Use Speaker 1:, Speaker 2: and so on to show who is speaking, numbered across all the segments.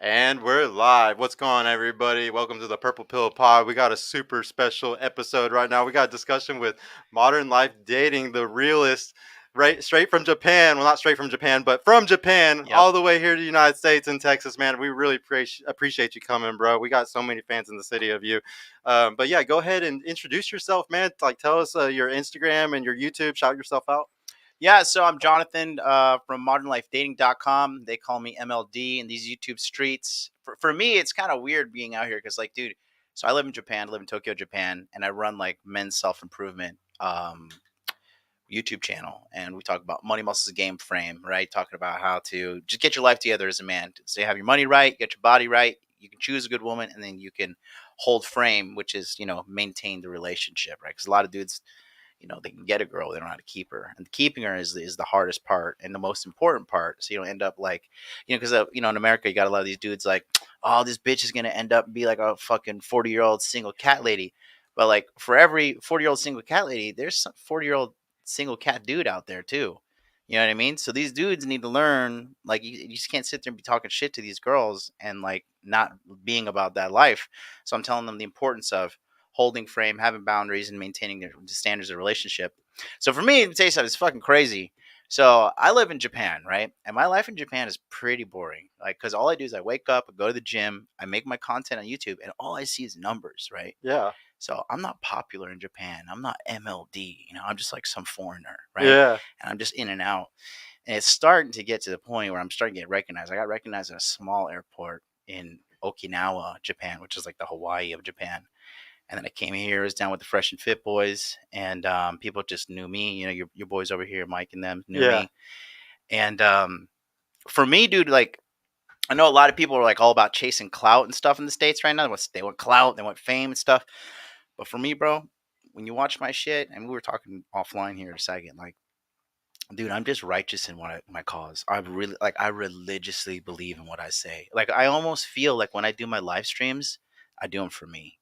Speaker 1: And we're live. What's going on, everybody? Welcome to the Purple Pill Pod. We got a super special episode right now. We got a discussion with modern life dating, the realist, right straight from Japan. Well, not straight from Japan, but from Japan,
Speaker 2: Yep.
Speaker 1: all the way here to the United States and Texas, man. We really appreciate you coming, bro. We got so many fans in the city of you. But yeah, go ahead and introduce yourself, man. Like, tell us your Instagram and your YouTube. Shout yourself out.
Speaker 2: Yeah, so I'm Jonathan from modernlifedating.com. They call me MLD in these YouTube streets. For me, it's kind of weird being out here because, like, dude, so I live in Japan, I live in Tokyo, Japan, and I run like men's self improvement YouTube channel. And we talk about money muscles game frame, right? Talking about how to just get your life together as a man. So you have your money right, get your body right, you can choose a good woman, and then you can hold frame, which is, maintain the relationship, right? Because a lot of dudes, they can get a girl, they don't know how to keep her, and keeping her is the hardest part and the most important part. So you don't end up like, because in America you got a lot of these dudes like, oh, this bitch is gonna end up be like a fucking 40-year-old single cat lady, but like for every 40-year-old single cat lady, there's some 40-year-old single cat dude out there too. You know what I mean? So these dudes need to learn, like, you just can't sit there and be talking shit to these girls and like not being about that life. So I'm telling them the importance of holding frame, having boundaries, and maintaining the standards of relationship. So for me, to tell you something, it's fucking crazy. So I live in Japan, right? And my life in Japan is pretty boring. Like, because all I do is I wake up, I go to the gym, I make my content on YouTube, and all I see is numbers, right?
Speaker 1: Yeah.
Speaker 2: So I'm not popular in Japan. I'm not MLD. I'm just like some foreigner, right?
Speaker 1: Yeah.
Speaker 2: And I'm just in and out. And it's starting to get to the point where I'm starting to get recognized. I got recognized at a small airport in Okinawa, Japan, which is like the Hawaii of Japan. And then I came here, was down with the Fresh and Fit boys, and people just knew me. Your boys over here, Mike and them, knew
Speaker 1: Yeah.
Speaker 2: me. And for me, dude, like, I know a lot of people are like all about chasing clout and stuff in the States right now. They want clout, they want fame and stuff. But for me, bro, when you watch my shit, and we were talking offline here in a second, like, dude, I'm just righteous in my cause. I religiously believe in what I say. Like, I almost feel like when I do my live streams, I do them for me.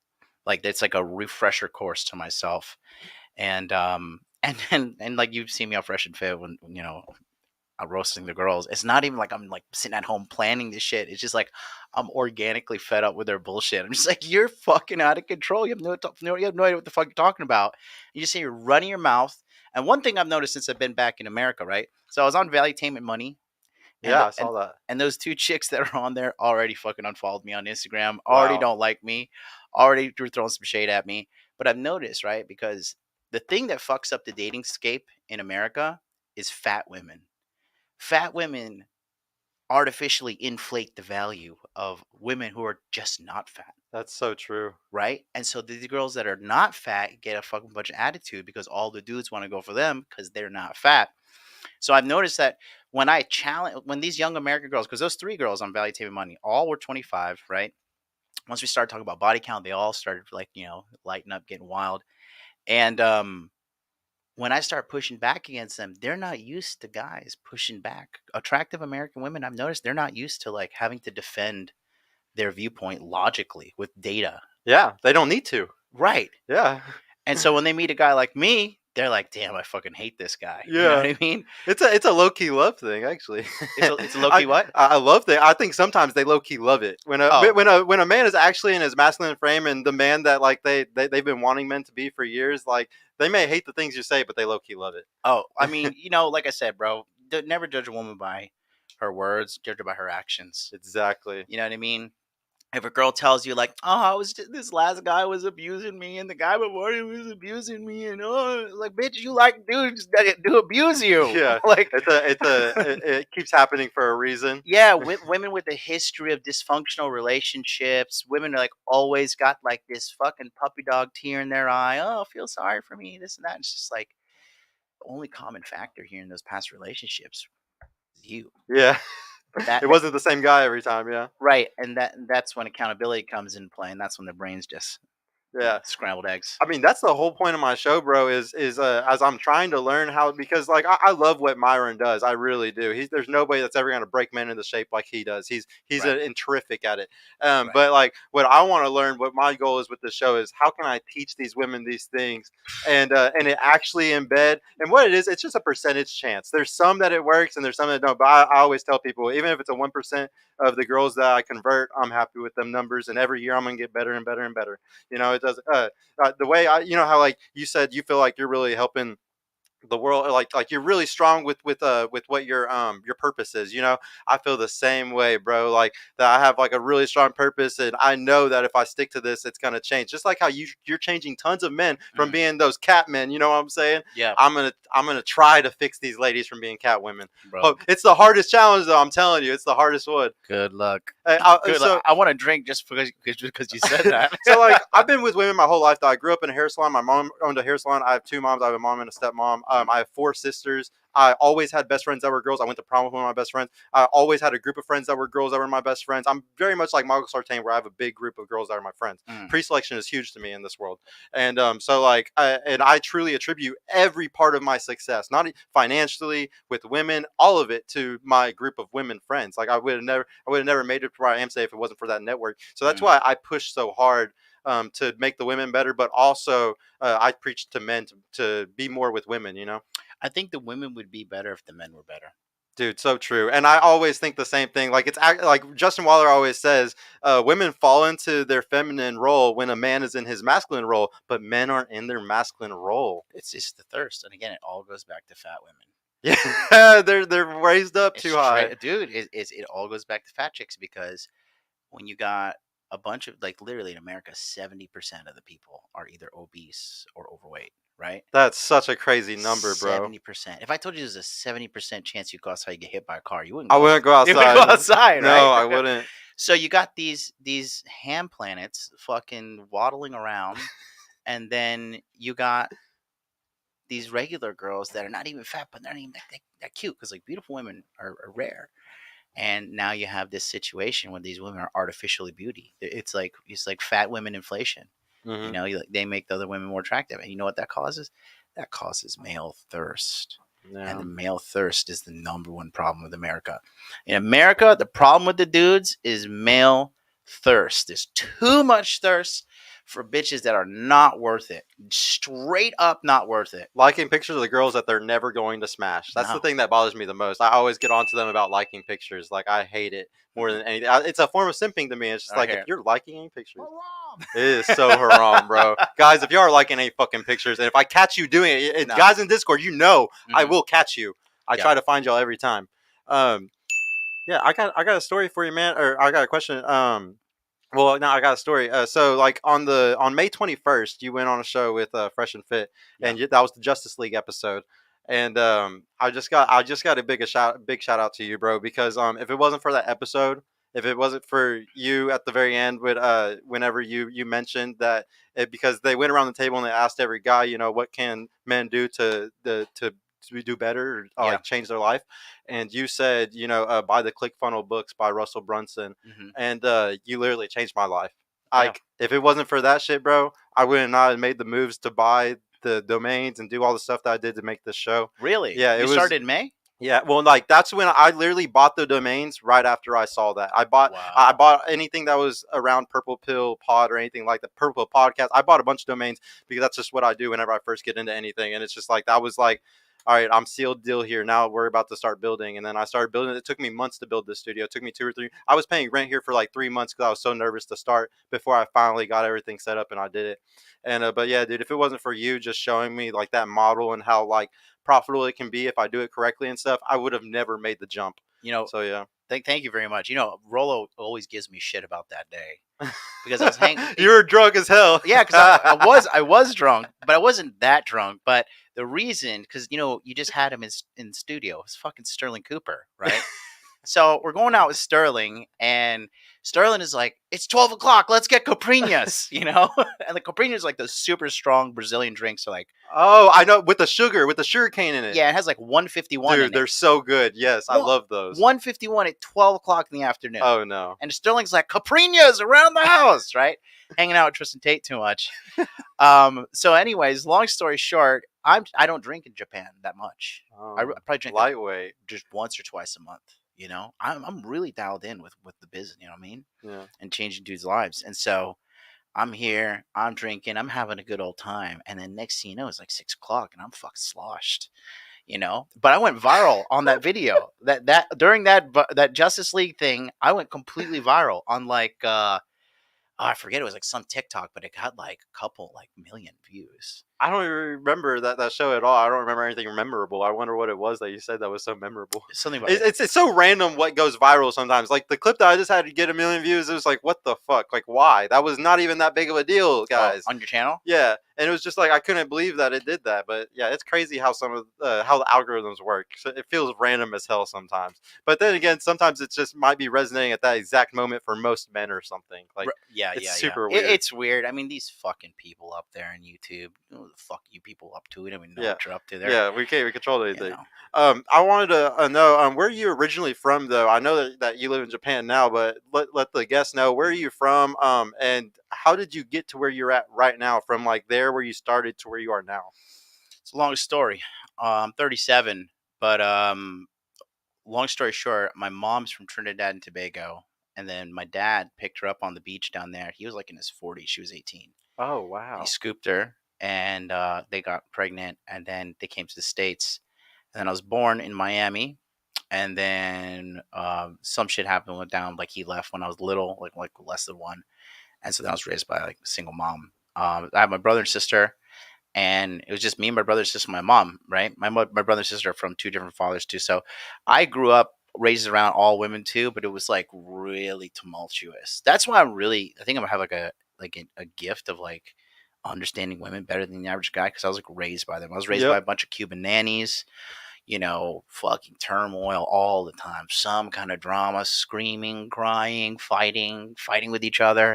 Speaker 2: Like, it's like a refresher course to myself. And and like, you've seen me on Fresh and Fit when I'm roasting the girls. It's not even like I'm like sitting at home planning this shit. It's just like I'm organically fed up with their bullshit. I'm just like, you're fucking out of control. You have no idea what the fuck you're talking about. You just say you're running your mouth. And one thing I've noticed since I've been back in America, right? So I was on Valuetainment Money, and
Speaker 1: Yeah. I saw that.
Speaker 2: and those two chicks that are on there already fucking unfollowed me on Instagram. Already
Speaker 1: Wow.
Speaker 2: don't like me. Already were throwing some shade at me. But I've noticed, right? Because the thing that fucks up the dating scape in America is fat women. Fat women artificially inflate the value of women who are just not fat,
Speaker 1: That's so true.
Speaker 2: right? And so the girls that are not fat get a fucking bunch of attitude because all the dudes want to go for them because they're not fat. So I've noticed that when these young American girls, because those three girls on Valley TV Money, all were 25, right? Once we started talking about body count, they all started like, lighting up, getting wild. And when I start pushing back against them, they're not used to guys pushing back. Attractive American women, I've noticed they're not used to like having to defend their viewpoint logically with data.
Speaker 1: Yeah, they don't need to.
Speaker 2: Right.
Speaker 1: Yeah.
Speaker 2: And so when they meet a guy like me, they're like, damn, I fucking hate this guy. You know what
Speaker 1: Yeah.
Speaker 2: I mean?
Speaker 1: It's a low key love thing, actually.
Speaker 2: It's a low key what?
Speaker 1: I love that. I think sometimes they low key love it
Speaker 2: Oh,
Speaker 1: when a man is actually in his masculine frame and the man that like they've been wanting men to be for years. Like, they may hate the things you say, but they low key love it.
Speaker 2: oh, I mean, like I said, bro, never judge a woman by her words, judge her by her actions.
Speaker 1: Exactly.
Speaker 2: You know what I mean? If a girl tells you like, "Oh, this last guy was abusing me, and the guy before him was abusing me," and like, bitch, you like dudes that do abuse you,
Speaker 1: Yeah.
Speaker 2: like,
Speaker 1: It keeps happening for a reason.
Speaker 2: yeah, women with a history of dysfunctional relationships, women are like always got like this fucking puppy dog tear in their eye. Oh, feel sorry for me, this and that. It's just like the only common factor here in those past relationships is you.
Speaker 1: Yeah.
Speaker 2: But
Speaker 1: It wasn't the same guy every time. Yeah.
Speaker 2: right, and that's when accountability comes in play, and that's when the brains just
Speaker 1: Yeah.
Speaker 2: Scrambled eggs.
Speaker 1: I mean, that's the whole point of my show, bro. Is as I'm trying to learn how, because like I love what Myron does. I really do. There's nobody that's ever gonna break men into shape like he does. He's
Speaker 2: Right.
Speaker 1: terrific at it.
Speaker 2: Right.
Speaker 1: But like what I want to learn, what my goal is with the show is how can I teach these women these things, and it actually embed. And what it is, it's just a percentage chance. There's some that it works, and there's some that don't. But I always tell people, even if it's a 1% of the girls that I convert, I'm happy with them numbers. And every year I'm gonna get better and better and better. It does. The way how like you said, you feel like you're really helping the world, like you're really strong with what your purpose is. I feel the same way, bro. Like that I have like a really strong purpose, and I know that if I stick to this, it's gonna change. Just like how you're changing tons of men from
Speaker 2: Mm.
Speaker 1: being those cat men. You know what I'm saying?
Speaker 2: Yeah,
Speaker 1: I'm gonna try to fix these ladies from being cat women.
Speaker 2: bro.
Speaker 1: It's the hardest challenge, though. I'm telling you, it's the hardest one.
Speaker 2: Good luck. Good luck.
Speaker 1: So
Speaker 2: I want to drink just because you said that.
Speaker 1: so like I've been with women my whole life. Though. I grew up in a hair salon. My mom owned a hair salon. I have two moms. I have a mom and a stepmom. I have four sisters. I always had best friends that were girls. I went to prom with one of my best friends. I always had a group of friends that were girls that were my best friends. I'm very much like Michael Sartain, where I have a big group of girls that are my friends.
Speaker 2: Mm.
Speaker 1: Pre-selection is huge to me in this world, and so like, and I truly attribute every part of my success, not financially, with women, all of it, to my group of women friends. Like I would have never made it to where I am today if it wasn't for that network. So that's
Speaker 2: Mm.
Speaker 1: why I push so hard to make the women better, but also I preach to men to be more with women.
Speaker 2: I think the women would be better if the men were better.
Speaker 1: Dude, so true. And I always think the same thing. Like like Justin Waller always says, women fall into their feminine role when a man is in his masculine role, but men aren't in their masculine role.
Speaker 2: It's just the thirst, and again, it all goes back to fat women.
Speaker 1: Yeah, they're raised up
Speaker 2: It's
Speaker 1: too high.
Speaker 2: straight, dude. It all goes back to fat chicks because when you got a bunch of like literally in America, 70% of the people are either obese or overweight, right?
Speaker 1: That's such a crazy number, bro.
Speaker 2: 70%. If I told you there's a 70% chance you go outside, you get hit by a car, you wouldn't
Speaker 1: I
Speaker 2: go.
Speaker 1: wouldn't go
Speaker 2: You wouldn't
Speaker 1: outside.
Speaker 2: go outside,
Speaker 1: No,
Speaker 2: right?
Speaker 1: I wouldn't.
Speaker 2: So you got these ham planets fucking waddling around, and then you got these regular girls that are not even fat, but they're not even that cute because like beautiful women are rare. And now you have this situation where these women are artificially beauty. It's like fat women inflation.
Speaker 1: Hmm.
Speaker 2: They make the other women more attractive, and you know what that causes? That causes male thirst. And
Speaker 1: Yeah.
Speaker 2: the male thirst is the number one problem with America. In America, the problem with the dudes is male thirst. There's too much thirst for bitches that are not worth it. Straight up not worth it.
Speaker 1: Liking pictures of the girls that they're never going to smash. That's the
Speaker 2: No.
Speaker 1: thing that bothers me the most. I always get on to them about liking pictures. Like, I hate it more than anything. It's a form of simping to me. It's just
Speaker 2: Right
Speaker 1: like, if
Speaker 2: here.
Speaker 1: you're liking any pictures,
Speaker 2: Haram.
Speaker 1: it is so haram, bro. Guys, if you are liking any fucking pictures, and if I catch you doing it,
Speaker 2: No.
Speaker 1: guys in Discord, I
Speaker 2: Mhm.
Speaker 1: will catch you. I
Speaker 2: Yeah.
Speaker 1: try to find y'all every time. Um, yeah, I got a story for you, man. Or I got a question. Well, no, I got a story. So, like on May 21st, you went on a show with Fresh and Fit,
Speaker 2: Yeah.
Speaker 1: and that was the Justice League episode. And I just got a big shout out to you, bro, because if it wasn't for that episode, if it wasn't for you at the very end, with whenever you mentioned that because they went around the table and they asked every guy, what can men do to do better, or
Speaker 2: Yeah.
Speaker 1: like change their life, and you said, buy the ClickFunnels books by Russell Brunson,
Speaker 2: Hmm.
Speaker 1: and you literally changed my life.
Speaker 2: Yeah.
Speaker 1: Like, if it wasn't for that shit, bro, I would not have made the moves to buy the domains and do all the stuff that I did to make this show.
Speaker 2: Really?
Speaker 1: Yeah, it
Speaker 2: You
Speaker 1: was.
Speaker 2: started in May?
Speaker 1: Yeah, well, like that's when I literally bought the domains right after I saw that. I
Speaker 2: Wow.
Speaker 1: bought anything that was around Purple Pill Pod or anything like the Purple Pill Podcast. I bought a bunch of domains because that's just what I do whenever I first get into anything, and it's just like that was like, all right, I'm sealed deal here. Now we're about to start building, and then I started building. It took me months to build this studio. It took me 2 or 3. I was paying rent here for like 3 months because I was so nervous to start before I finally got everything set up and I did it. And but yeah, dude, if it wasn't for you just showing me like that model and how like profitable it can be if I do it correctly and stuff, I would have never made the jump.
Speaker 2: You know,
Speaker 1: So yeah.
Speaker 2: thank you very much. Rolo always gives me shit about that day because I was hanging.
Speaker 1: You were drunk as hell.
Speaker 2: Yeah, because I was drunk, but I wasn't that drunk. But the reason, because you just had him in studio, it's fucking Sterling Cooper, right? So we're going out with Sterling, and Sterling is like, "It's 12 o'clock. Let's get coprinhas," and the coprinhas like those super strong Brazilian drinks are like,
Speaker 1: Oh, I know, with the sugar cane in it.
Speaker 2: yeah, it has like 151
Speaker 1: Dude,
Speaker 2: in it.
Speaker 1: they're so good. Yes, I love those.
Speaker 2: 151 at 12 o'clock in the afternoon.
Speaker 1: Oh no.
Speaker 2: And Sterling's like, Caprinas around the house, right? Hanging out with Tristan Tate too much. So, anyways, long story short, I don't drink in Japan that much. I
Speaker 1: Oh,
Speaker 2: probably drink like
Speaker 1: lightweight.
Speaker 2: just once or twice a month. I'm really dialed in with the business. You know what I mean?
Speaker 1: Yeah.
Speaker 2: And changing dudes' lives. And so I'm here, I'm drinking, I'm having a good old time, and then next thing you know, it's like 6 o'clock, and I'm fucking sloshed. But I went viral on that video. That during that Justice League thing, I went completely viral on like I forget, it was like some TikTok, but it got like a couple like million views.
Speaker 1: I don't even remember that show at all. I don't remember anything memorable. I wonder what it was that you said that was so memorable.
Speaker 2: Something about
Speaker 1: It's so random what goes viral sometimes. Like the clip that I just had to get 1 million views, it was like, what the fuck? Like, why? That was not even that big of a deal, guys.
Speaker 2: on your channel.
Speaker 1: Yeah, and it was just like I couldn't believe that it did that. But yeah, it's crazy how how the algorithms work. So it feels random as hell sometimes. But then again, sometimes it just might be resonating at that exact moment for most men or something. Like
Speaker 2: Yeah,
Speaker 1: it's
Speaker 2: yeah, yeah.
Speaker 1: super weird.
Speaker 2: It's weird. I mean, these fucking people up there on YouTube. Who the fuck you people up to? We don't even know
Speaker 1: Yeah,
Speaker 2: what you're up to there.
Speaker 1: yeah, we can't control
Speaker 2: You
Speaker 1: anything.
Speaker 2: know.
Speaker 1: I wanted to know where are you originally from, though. I know that you live in Japan now, but let the guests know where are you from, and how did you get to where you're at right now, from like there where you started to where you are now.
Speaker 2: It's a long story. I'm 37, but long story short, my mom's from Trinidad and Tobago, and then my dad picked her up on the beach down there. He was like in his 40s. She was 18.
Speaker 1: Oh
Speaker 2: He
Speaker 1: wow.
Speaker 2: scooped her, and they got pregnant, and then they came to the States. And then I was born in Miami, and then some shit happened, went down. Like he left when I was little, like less than one, and so then I was raised by like a single mom. I have my brother and sister, and it was just me, my brother, sister, my mom. Right, my brother and sister are from two different fathers too. So I grew up raised around all women too, but it was like really tumultuous. That's why I think I'm gonna have a gift of like understanding women better than the average guy because I was like raised by them. I was raised by
Speaker 1: Yep.
Speaker 2: a bunch of Cuban nannies, fucking turmoil all the time, some kind of drama, screaming, crying, fighting with each other.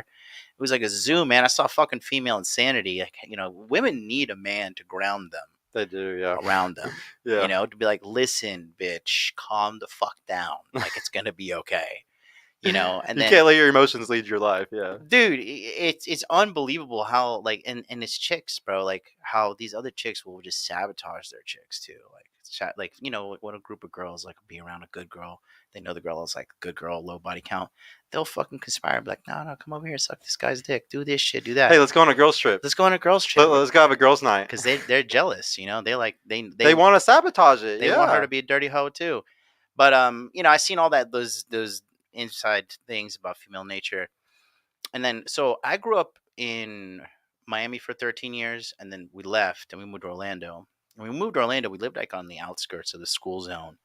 Speaker 2: It was like a zoo, man. I saw fucking female insanity. Like, women need a man to ground them
Speaker 1: They do. Yeah.
Speaker 2: around them,
Speaker 1: Yeah.
Speaker 2: to be like, listen, bitch, calm the fuck down. Like, it's going to be okay. And
Speaker 1: You
Speaker 2: then
Speaker 1: can't let your emotions lead your life. Yeah.
Speaker 2: dude, it's unbelievable how like and it's chicks, bro. Like how these other chicks will just sabotage their chicks too. Like like when a group of girls like be around a good girl, they know the girl is like good girl, low body count. They'll fucking conspire, be like, no, come over here, suck this guy's dick, do this shit, do that.
Speaker 1: Hey, let's go on a girls trip.
Speaker 2: Let's go on a girls trip
Speaker 1: Let's go have a girls night.
Speaker 2: because they're jealous. They like
Speaker 1: They want to sabotage it.
Speaker 2: they want her
Speaker 1: Yeah.
Speaker 2: to be a dirty hoe too. But I seen all that those inside things about female nature. And then so I grew up in Miami for 13 years, and then we left and we moved to Orlando. And we moved to Orlando, we lived like on the outskirts of the school zone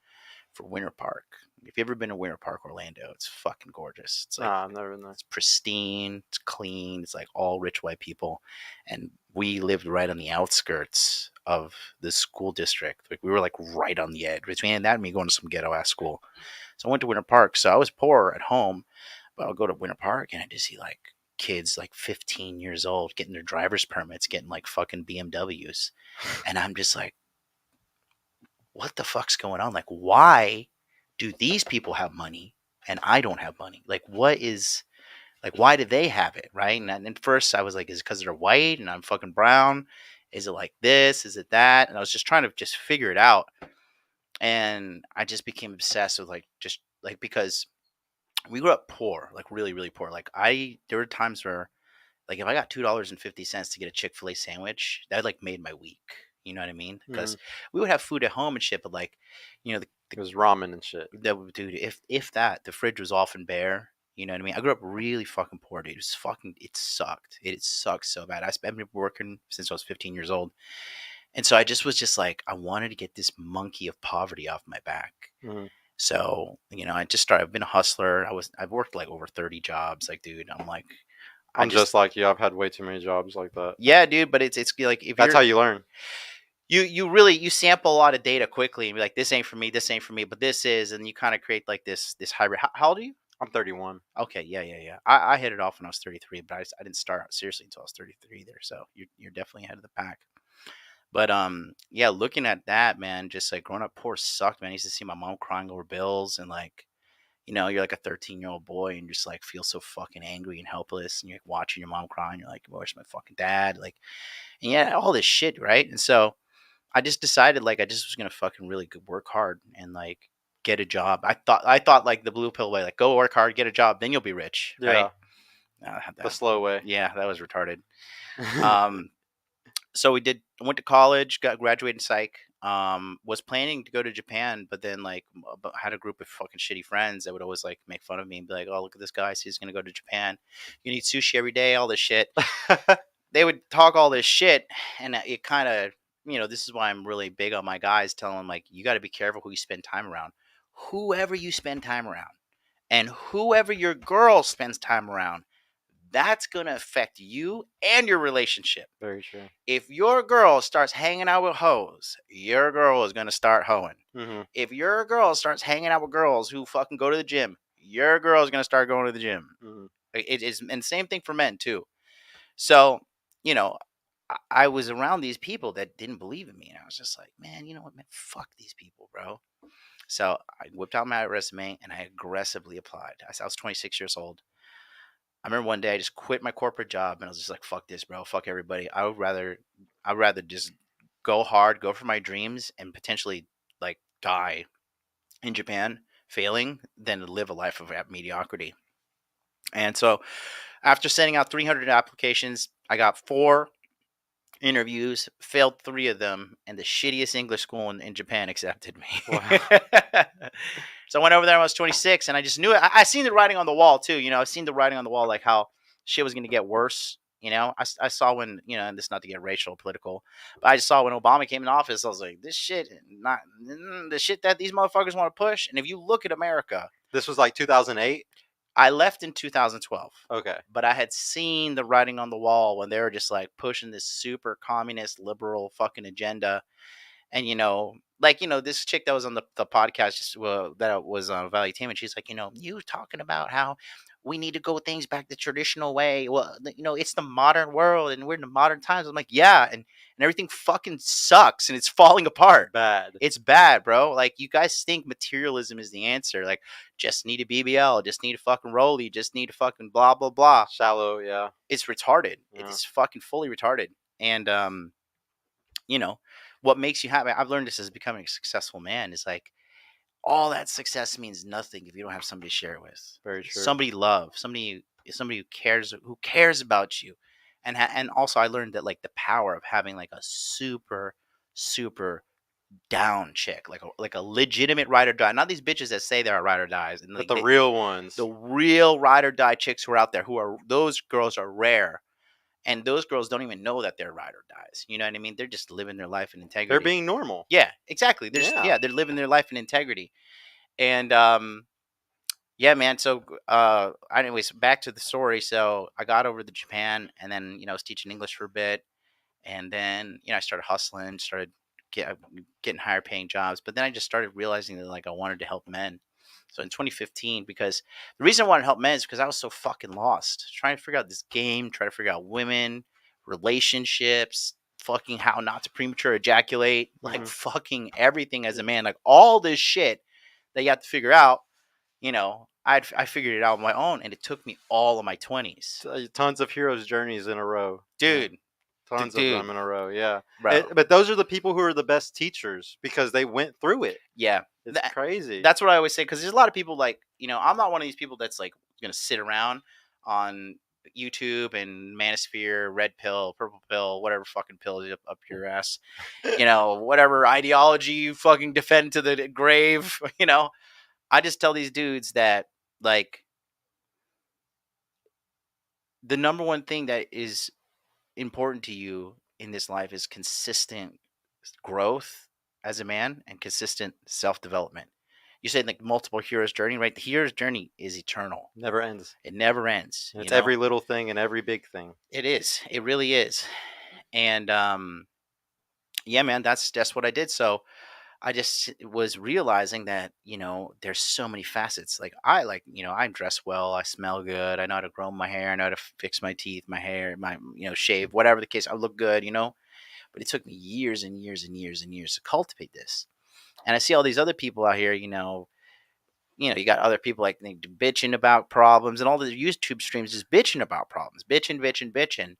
Speaker 2: for Winter Park. If you've ever been to Winter Park, Orlando, it's fucking gorgeous. It's like
Speaker 1: Nah, I've never been there.
Speaker 2: it's pristine, it's clean, it's like all rich white people. And we lived right on the outskirts of the school district. Like we were like right on the edge between that and me going to some ghetto ass school. So I went to Winter Park. So I was poor at home, but I'll go to Winter Park and I just see like kids like 15 years old getting their driver's permits, getting like fucking BMWs. And I'm just like, what the fuck's going on? Like, why do these people have money and I don't have money? Like, why do they have it? Right. And at first I was like, is it because they're white and I'm fucking brown? Is it like this? Is it that? And I was just trying to just figure it out. And I just became obsessed with like, just like, because we grew up poor, like really, really poor. There were times where like if I got $2.50 to get a Chick-fil-A sandwich, that like made my week. You know what I mean? Because we would have food at home and shit, but like, the
Speaker 1: It was ramen and shit.
Speaker 2: dude, if that, the fridge was often bare. You know what I mean? I grew up really fucking poor, dude. It sucked. It sucked so bad. I've been working since I was 15 years old. And so I just was just like, I wanted to get this monkey of poverty off my back.
Speaker 1: Mm-hmm.
Speaker 2: So, I just started, I've been a hustler. I've worked like over 30 jobs. Like, dude, I'm like,
Speaker 1: I'm just like you. I've had way too many jobs like that.
Speaker 2: yeah, dude, but it's like,
Speaker 1: That's how you learn.
Speaker 2: you sample a lot of data quickly and be like, this ain't for me, this ain't for me, but this is, and you kind of create like this hybrid. How old are you?
Speaker 1: I'm 31.
Speaker 2: Okay, yeah. I hit it off when I was 33, but I didn't start seriously until I was 33 either. So you're definitely ahead of the pack. But yeah, looking at that, man, just like growing up poor sucked, man. I used to see my mom crying over bills, and like, you're like a 13-year-old boy and just like feel so fucking angry and helpless, and you're like watching your mom cry, and you're like, where's my fucking dad? Like, and yeah, all this shit, right? And so I just decided like I just was gonna fucking really work hard and like get a job. I thought like the blue pill way, like go work hard, get a job, then you'll be rich, right?
Speaker 1: Yeah, the
Speaker 2: That,
Speaker 1: slow way.
Speaker 2: yeah, that was retarded. Um, so went to college, got graduated psych. Was planning to go to Japan, but then like had a group of fucking shitty friends that would always like make fun of me and be like, "Oh, look at this guy, he's gonna go to Japan. You need sushi every day, all this shit." They would talk all this shit, and it kind of, this is why I'm really big on my guys, telling them like, you got to be careful who you spend time around. Whoever you spend time around, and whoever your girl spends time around, that's gonna affect you and your relationship.
Speaker 1: Very true.
Speaker 2: If your girl starts hanging out with hoes, your girl is gonna start hoeing.
Speaker 1: Hmm.
Speaker 2: If your girl starts hanging out with girls who fucking go to the gym, your girl is gonna start going to the gym.
Speaker 1: Hmm.
Speaker 2: It is, and same thing for men too. So, you know, I was around these people that didn't believe in me, and I was just like, man, you know what, man, fuck these people, bro. So I whipped out my resume and I aggressively applied. I was 26 years old. I remember one day I just quit my corporate job and I was just like, fuck this, bro. Fuck everybody. I'd rather just go hard, go for my dreams, and potentially like die in Japan failing than to live a life of mediocrity. And so after sending out 300 applications, I got four interviews, failed three of them, and the shittiest English school in Japan accepted me.
Speaker 1: Wow.
Speaker 2: So I went over there when I was 26, and I just knew it. I seen the writing on the wall too. I've seen the writing on the wall, like how shit was going to get worse. I saw when, and this is not to get racial or political, but I just saw when Obama came in office, I was like, this shit, not the shit that these motherfuckers want to push. And if you look at America,
Speaker 1: This was like 2008.
Speaker 2: I left in 2012.
Speaker 1: Okay.
Speaker 2: But I had seen the writing on the wall when they were just like pushing this super communist liberal fucking agenda. And this chick that was on the podcast, that was on Valley Team, and she's like, you talking about how we need to go things back the traditional way. Well, it's the modern world and we're in the modern times. I'm like, yeah, and everything fucking sucks and it's falling apart.
Speaker 1: Bad.
Speaker 2: It's bad, bro. Like, you guys think materialism is the answer. Like, just need a BBL, just need a fucking rollie, just need a fucking blah blah blah.
Speaker 1: Shallow. Yeah.
Speaker 2: It's retarded. It
Speaker 1: Yeah.
Speaker 2: is fucking fully retarded. And you know, what makes you happy? I've learned this as becoming a successful man is like, all that success means nothing if you don't have somebody to share it with.
Speaker 1: Very true.
Speaker 2: Somebody love, somebody who cares about you. And also I learned that like the power of having like a super super down chick, like a legitimate ride or die. Not these bitches that say they're ride or dies, and
Speaker 1: But
Speaker 2: like
Speaker 1: the real ones.
Speaker 2: the real ride or die chicks who are out there, those girls are rare. And those girls don't even know that they're ride or dies. You know what I mean? They're just living their life in
Speaker 1: They're
Speaker 2: integrity.
Speaker 1: being normal.
Speaker 2: Yeah, exactly.
Speaker 1: Yeah.
Speaker 2: They're living their life in integrity. And yeah, man. So anyways, back to the story. So I got over to Japan, and then I was teaching English for a bit, and then I started hustling, started getting higher paying jobs. But then I just started realizing that like I wanted to help men. So in 2015, because the reason I wanted to help men is because I was so fucking lost, trying to figure out this game, trying to figure out women, relationships, fucking how not to premature ejaculate, like
Speaker 1: Mhm.
Speaker 2: fucking everything as a man, like all this shit that you have to figure out. I figured it out on my own, and it took me all of my 20s,
Speaker 1: Tons of heroes' journeys in a row. Yeah.
Speaker 2: dude.
Speaker 1: Tons of
Speaker 2: Dude,
Speaker 1: them in a row. Yeah.
Speaker 2: bro.
Speaker 1: But those are the people who are the best teachers because they went through it.
Speaker 2: Yeah,
Speaker 1: It's crazy.
Speaker 2: that's what I always say, because there's a lot of people like, I'm not one of these people that's like gonna sit around on YouTube and manosphere, red pill, purple pill, whatever fucking pill is up your ass, whatever ideology you fucking defend to the grave. I just tell these dudes that like the number one thing that is important to you in this life is consistent growth as a man and consistent self development. You said like multiple heroes journey, right? The hero's journey is eternal.
Speaker 1: Never ends.
Speaker 2: It never ends.
Speaker 1: And it's every little thing and every big thing.
Speaker 2: It is. It really is. And Yeah, man, that's what I did. So I just was realizing that, there's so many facets. I dress well, I smell good, I know how to grow my hair, I know how to fix my teeth, my hair, shave, whatever the case, I look good. But it took me years and years and years and years to cultivate this. And I see all these other people out here, you got other people like they bitching about problems and all the YouTube streams just bitching about problems, bitching, bitching, bitching.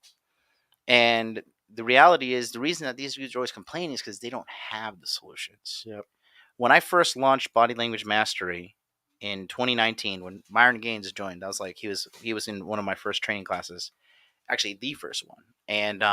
Speaker 2: And the reality is the reason that these dudes are always complaining is because they don't have the solutions.
Speaker 1: Yep.
Speaker 2: When I first launched Body Language Mastery in 2019, when Myron Gaines joined, I was like, he was in one of my first training classes, actually the first one, and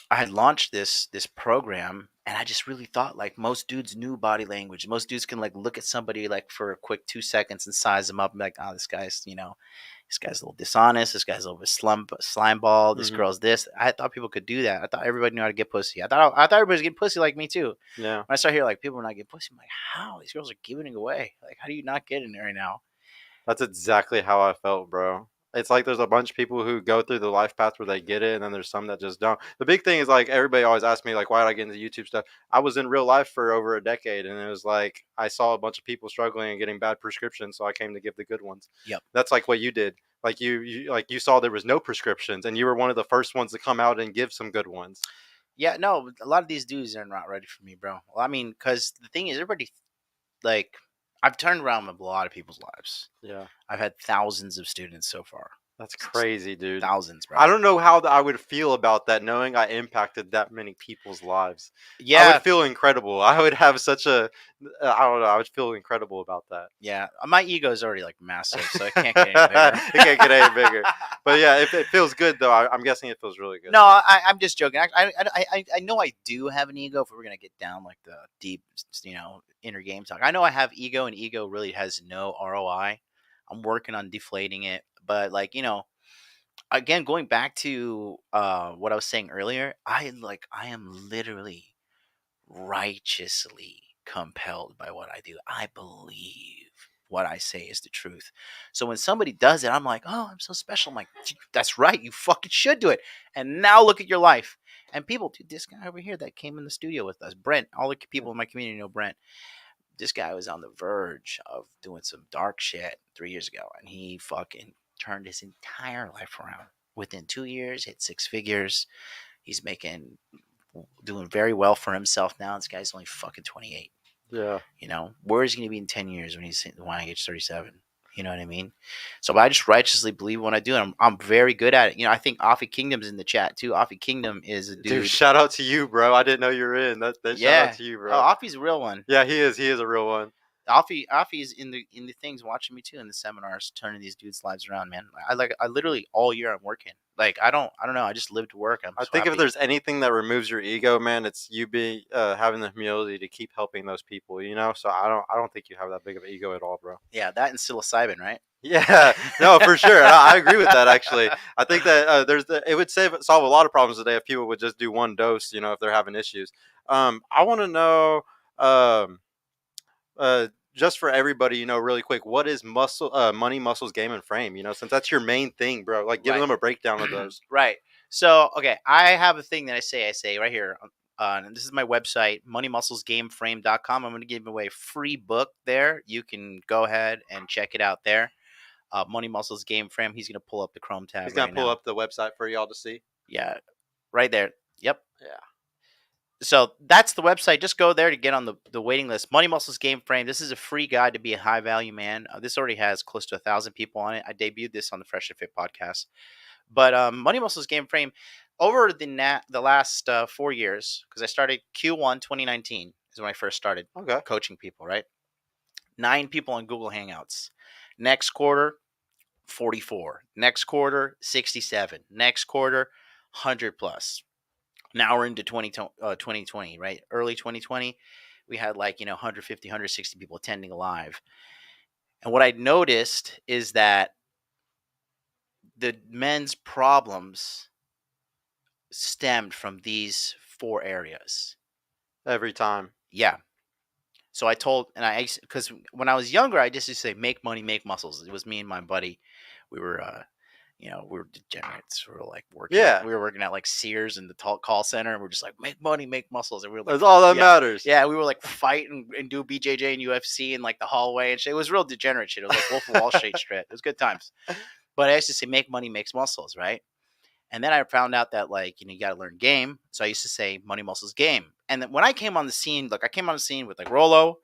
Speaker 2: I had launched this program, and I just really thought like most dudes knew body language. Most dudes can like look at somebody like for a quick 2 seconds and size them up and be like, oh, this guy's a little dishonest. This guy's a little bit slime ball. This
Speaker 1: Hmm.
Speaker 2: girl's this. I thought people could do that. I thought everybody knew how to get pussy. I thought everybody was getting pussy like me too.
Speaker 1: Yeah.
Speaker 2: When I start hearing like people are not getting pussy, I'm like, how? These girls are giving it away. Like, how do you not get in there right now?
Speaker 1: That's exactly how I felt, bro. It's like there's a bunch of people who go through the life path where they get it, and then there's some that just don't. The big thing is like everybody always asks me like, why did I get into YouTube stuff? I was in real life for over a decade, and it was like I saw a bunch of people struggling and getting bad prescriptions, so I came to give the good ones.
Speaker 2: Yep.
Speaker 1: That's like what you did. Like you saw there was no prescriptions, and you were one of the first ones to come out and give some good ones.
Speaker 2: Yeah, no, a lot of these dudes are not ready for me, bro. Well, I mean, because the thing is, everybody like I've turned around a lot of people's lives.
Speaker 1: Yeah.
Speaker 2: I've had thousands of students so far.
Speaker 1: That's crazy, dude.
Speaker 2: Thousands,
Speaker 1: I
Speaker 2: bro.
Speaker 1: don't know how I would feel about that, knowing I impacted that many people's lives. I would
Speaker 2: Yeah,
Speaker 1: feel incredible. I would have such a, I don't know. I would feel incredible about that.
Speaker 2: yeah. My ego is already like massive, so it can't get any bigger.
Speaker 1: It can't get any bigger. But yeah, if it feels good though, I'm guessing it feels really good
Speaker 2: No,
Speaker 1: then.
Speaker 2: I'm just joking. I know I do have an ego. If we're gonna get down like the deep, inner game talk, I know I have ego, and ego really has no ROI. I'm working on deflating it, but like again, going back to what I was saying earlier, I am literally righteously compelled by what I do. I believe what I say is the truth. So when somebody does it, I'm like, oh, I'm so special. I'm like, that's right. You fucking should do it. And now look at your life. And people, dude, this guy over here that came in the studio with us, Brent, all the
Speaker 1: Yeah.
Speaker 2: people in my community know Brent. This guy was on the verge of doing some dark shit 3 years ago. And he fucking turned his entire life around. Within 2 years, hit six figures. He's doing very well for himself now. This guy's only fucking 28.
Speaker 1: Yeah.
Speaker 2: Where is he going to be in 10 years when I age 37? You know what I mean? So but I just righteously believe what I do, and I'm very good at it. I think Offie Kingdom's in the chat too. Offie Kingdom is a
Speaker 1: Dude,
Speaker 2: dude.
Speaker 1: shout out to you, bro. I didn't know you were in. That shout out
Speaker 2: Yeah.
Speaker 1: to you,
Speaker 2: Oh,
Speaker 1: bro.
Speaker 2: Offie's a real one.
Speaker 1: Yeah, he is. He is a real one.
Speaker 2: Offie's in the things watching me too in the seminars, turning these dudes' lives around, man. I literally all year I'm working. Like I don't know. I just live to work. I'm
Speaker 1: I
Speaker 2: so
Speaker 1: think if
Speaker 2: happy.
Speaker 1: there's anything that removes your ego, man, it's you being having the humility to keep helping those people. So I don't think you have that big of an ego at all, bro.
Speaker 2: Yeah, that and psilocybin, right?
Speaker 1: Yeah, no, for sure. I agree with that. Actually, I think that it would solve a lot of problems today if people would just do one dose. If they're having issues. I want to know, um, just for everybody, really quick, what is money, muscles, game, and frame? Since that's your main thing, bro. Like, give
Speaker 2: Right.
Speaker 1: them a breakdown of those.
Speaker 2: Right. So, okay, I have a thing that I say right here. And this is my website, moneymusclesgameframe.com. I'm going to give away a free book there. You can go ahead and check it out there. Money Muscles Game Frame. He's going to pull up the Chrome
Speaker 1: He's
Speaker 2: tab
Speaker 1: gonna
Speaker 2: right
Speaker 1: pull
Speaker 2: now.
Speaker 1: up the website for y'all to see.
Speaker 2: Yeah, right there. Yep.
Speaker 1: Yeah.
Speaker 2: So that's the website. Just go there to get on the waiting list. Money Muscles Game Frame. This is a free guide to be a high value man. This already has close to 1,000 people on it. I debuted this on the Fresh and Fit podcast. But Money Muscles Game Frame over the last 4 years, because I started Q1 2019 is when I first started
Speaker 1: Okay.
Speaker 2: coaching people, right? 9 people on Google Hangouts. Next quarter, 44. Next quarter, 67. Next quarter, 100 plus. Now we're into 2020, right? Early 2020, we had 150, 160 people attending live. And what I noticed is that the men's problems stemmed from these 4 areas.
Speaker 1: Every time.
Speaker 2: Yeah. So I told, because when I was younger, I just used to say, make money, make muscles. It was me and my buddy. We were we were degenerates. We were like
Speaker 1: Yeah,
Speaker 2: we were working at like Sears in the call center, and we're just like make money, make muscles, and we were like,
Speaker 1: that's all that
Speaker 2: yeah,
Speaker 1: matters.
Speaker 2: yeah, we were like fight and do BJJ and UFC in like the hallway and shit. It was real degenerate shit. It was like Wolf of Wall Street shit. It was good times. But I used to say make money makes muscles, right? And then I found out that like you got to learn game. So I used to say money muscles game. And then when I came on the scene, like I came on the scene with like Rolo.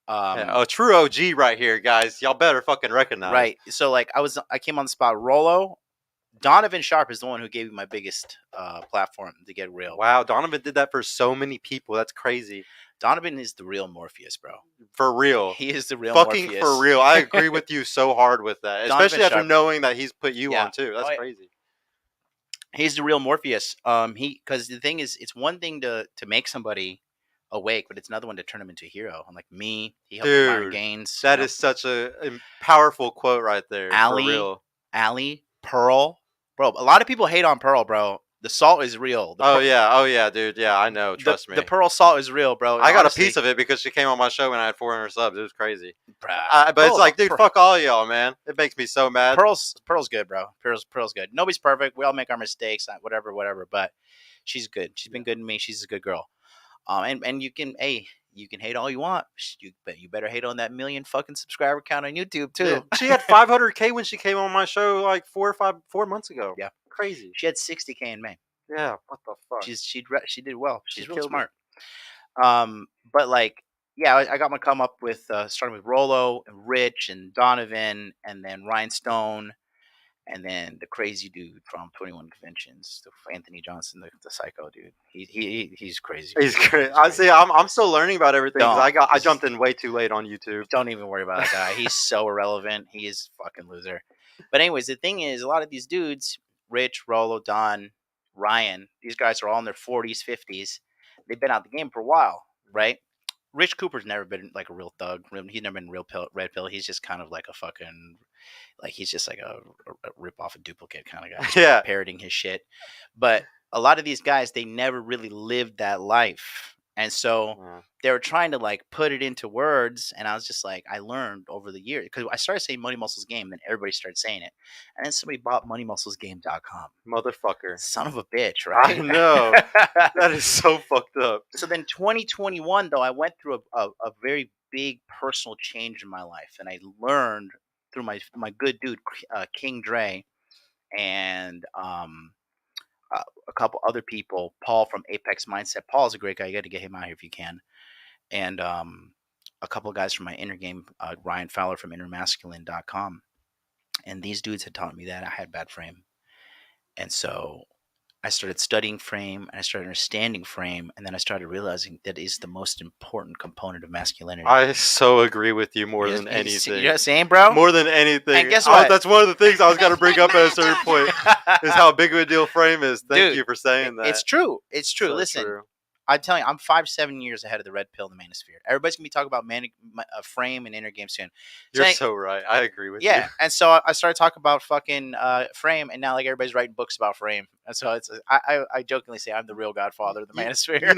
Speaker 1: Yeah,
Speaker 2: Um,
Speaker 1: a true OG right here, guys. Y'all better fucking recognize.
Speaker 2: right. So like I came on the spot. Rolo, Donovan Sharp is the one who gave me my biggest platform to get real.
Speaker 1: Wow, Donovan did that for so many people. That's crazy.
Speaker 2: Donovan is the real Morpheus, bro.
Speaker 1: For real.
Speaker 2: He is the real
Speaker 1: Fucking
Speaker 2: Morpheus.
Speaker 1: for real. I agree with you so hard with that.
Speaker 2: Donovan
Speaker 1: Especially after
Speaker 2: Sharp.
Speaker 1: knowing that he's put you
Speaker 2: Yeah.
Speaker 1: on too. That's
Speaker 2: Oh, yeah.
Speaker 1: crazy.
Speaker 2: He's the real Morpheus. Because the thing is, it's one thing to make somebody awake, but it's another one to turn him into a hero. And like me, he helped me Myron
Speaker 1: Dude,
Speaker 2: Gaines.
Speaker 1: that is such a powerful quote right there. For real.
Speaker 2: Allie, Pearl, bro. A lot of people hate on Pearl, bro. The salt is real.
Speaker 1: Oh yeah, dude. Yeah, I know. Trust me.
Speaker 2: The Pearl salt is real, bro.
Speaker 1: I got a piece of it because she came on my show when I had 400 subs. It was crazy.
Speaker 2: Bruh,
Speaker 1: But it's like, dude, fuck all y'all, man. It makes me so mad.
Speaker 2: Pearl's good, bro. Pearl's good. Nobody's perfect. We all make our mistakes, whatever. But she's good. She's been good to me. She's a good girl. And you can hate all you want, but you better hate on that million fucking subscriber count on YouTube too.
Speaker 1: Yeah, she had 500K when she came on my show like 4 months ago.
Speaker 2: Yeah,
Speaker 1: crazy.
Speaker 2: She had 60K in May.
Speaker 1: Yeah, what the fuck?
Speaker 2: She did well. She's real
Speaker 1: killed
Speaker 2: smart. But like, yeah, I got my come up with starting with Rolo and Rich and Donovan, and then Rhinestone, and then the crazy dude from 21 Conventions, Anthony Johnson, the psycho dude. He's crazy.
Speaker 1: He's great. I see. I'm still learning about everything because I jumped in way too late on YouTube.
Speaker 2: Don't even worry about that guy. He's so irrelevant. He is a fucking loser. But anyways, the thing is, a lot of these dudes, Rich, Rolo, Don, Ryan, these guys are all in their 40s, 50s. They've been out the game for a while, right? Rich Cooper's never been like a real thug. He's never been red pill. He's just kind of like a fucking, like he's just like a rip off, a duplicate kind of guy.
Speaker 1: Yeah,
Speaker 2: parroting his shit. But a lot of these guys, they never really lived that life, and so they were trying to like put it into words. And I was just like, I learned over the years because I started saying Money Muscles Game, then everybody started saying it, and then somebody bought MoneyMusclesGame.com.
Speaker 1: Motherfucker,
Speaker 2: son of a bitch, right?
Speaker 1: I know. That is so fucked up.
Speaker 2: So then 2021 though, I went through a very big personal change in my life, and I learned through my good dude King Dre and a couple other people, Paul from Apex Mindset. Paul's a great guy. You got to get him out here if you can. And a couple of guys from my inner game, Ryan Fowler from innermasculine.com. And these dudes had taught me that I had bad frame. And so I started studying frame, and I started understanding frame, and then I started realizing that is the most important component of masculinity.
Speaker 1: I so agree with you more than anything.
Speaker 2: You know what I'm saying, bro?
Speaker 1: More than anything.
Speaker 2: And guess what?
Speaker 1: That's one of the things I was going to bring up at a certain point is how big of a deal frame is. Thank you for saying that.
Speaker 2: It's true. It's true. So listen, true. I'm telling you, I'm 5-7 years ahead of the red pill in the manosphere. Everybody's going to be talking about frame and inner game soon.
Speaker 1: You're so right. I agree with you.
Speaker 2: Yeah, and so I started talking about fucking frame, and now like everybody's writing books about frame. And so I jokingly say I'm the real godfather of the manosphere.
Speaker 1: You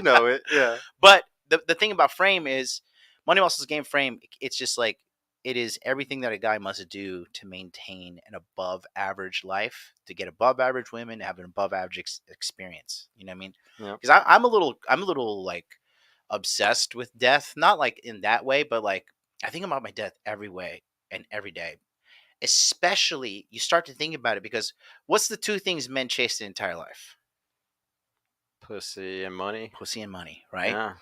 Speaker 1: know it, yeah.
Speaker 2: But the thing about frame is Money Muscles Game frame. It's just like it is everything that a guy must do to maintain an above average life, to get above average women, to have an above average experience. You know what I mean? Because I'm a little like obsessed with death, not like in that way, but like I think about my death every way and every day. Especially you start to think about it because what's the two things men chase the entire life?
Speaker 1: Pussy and money.
Speaker 2: Pussy and money, right?
Speaker 1: Yeah.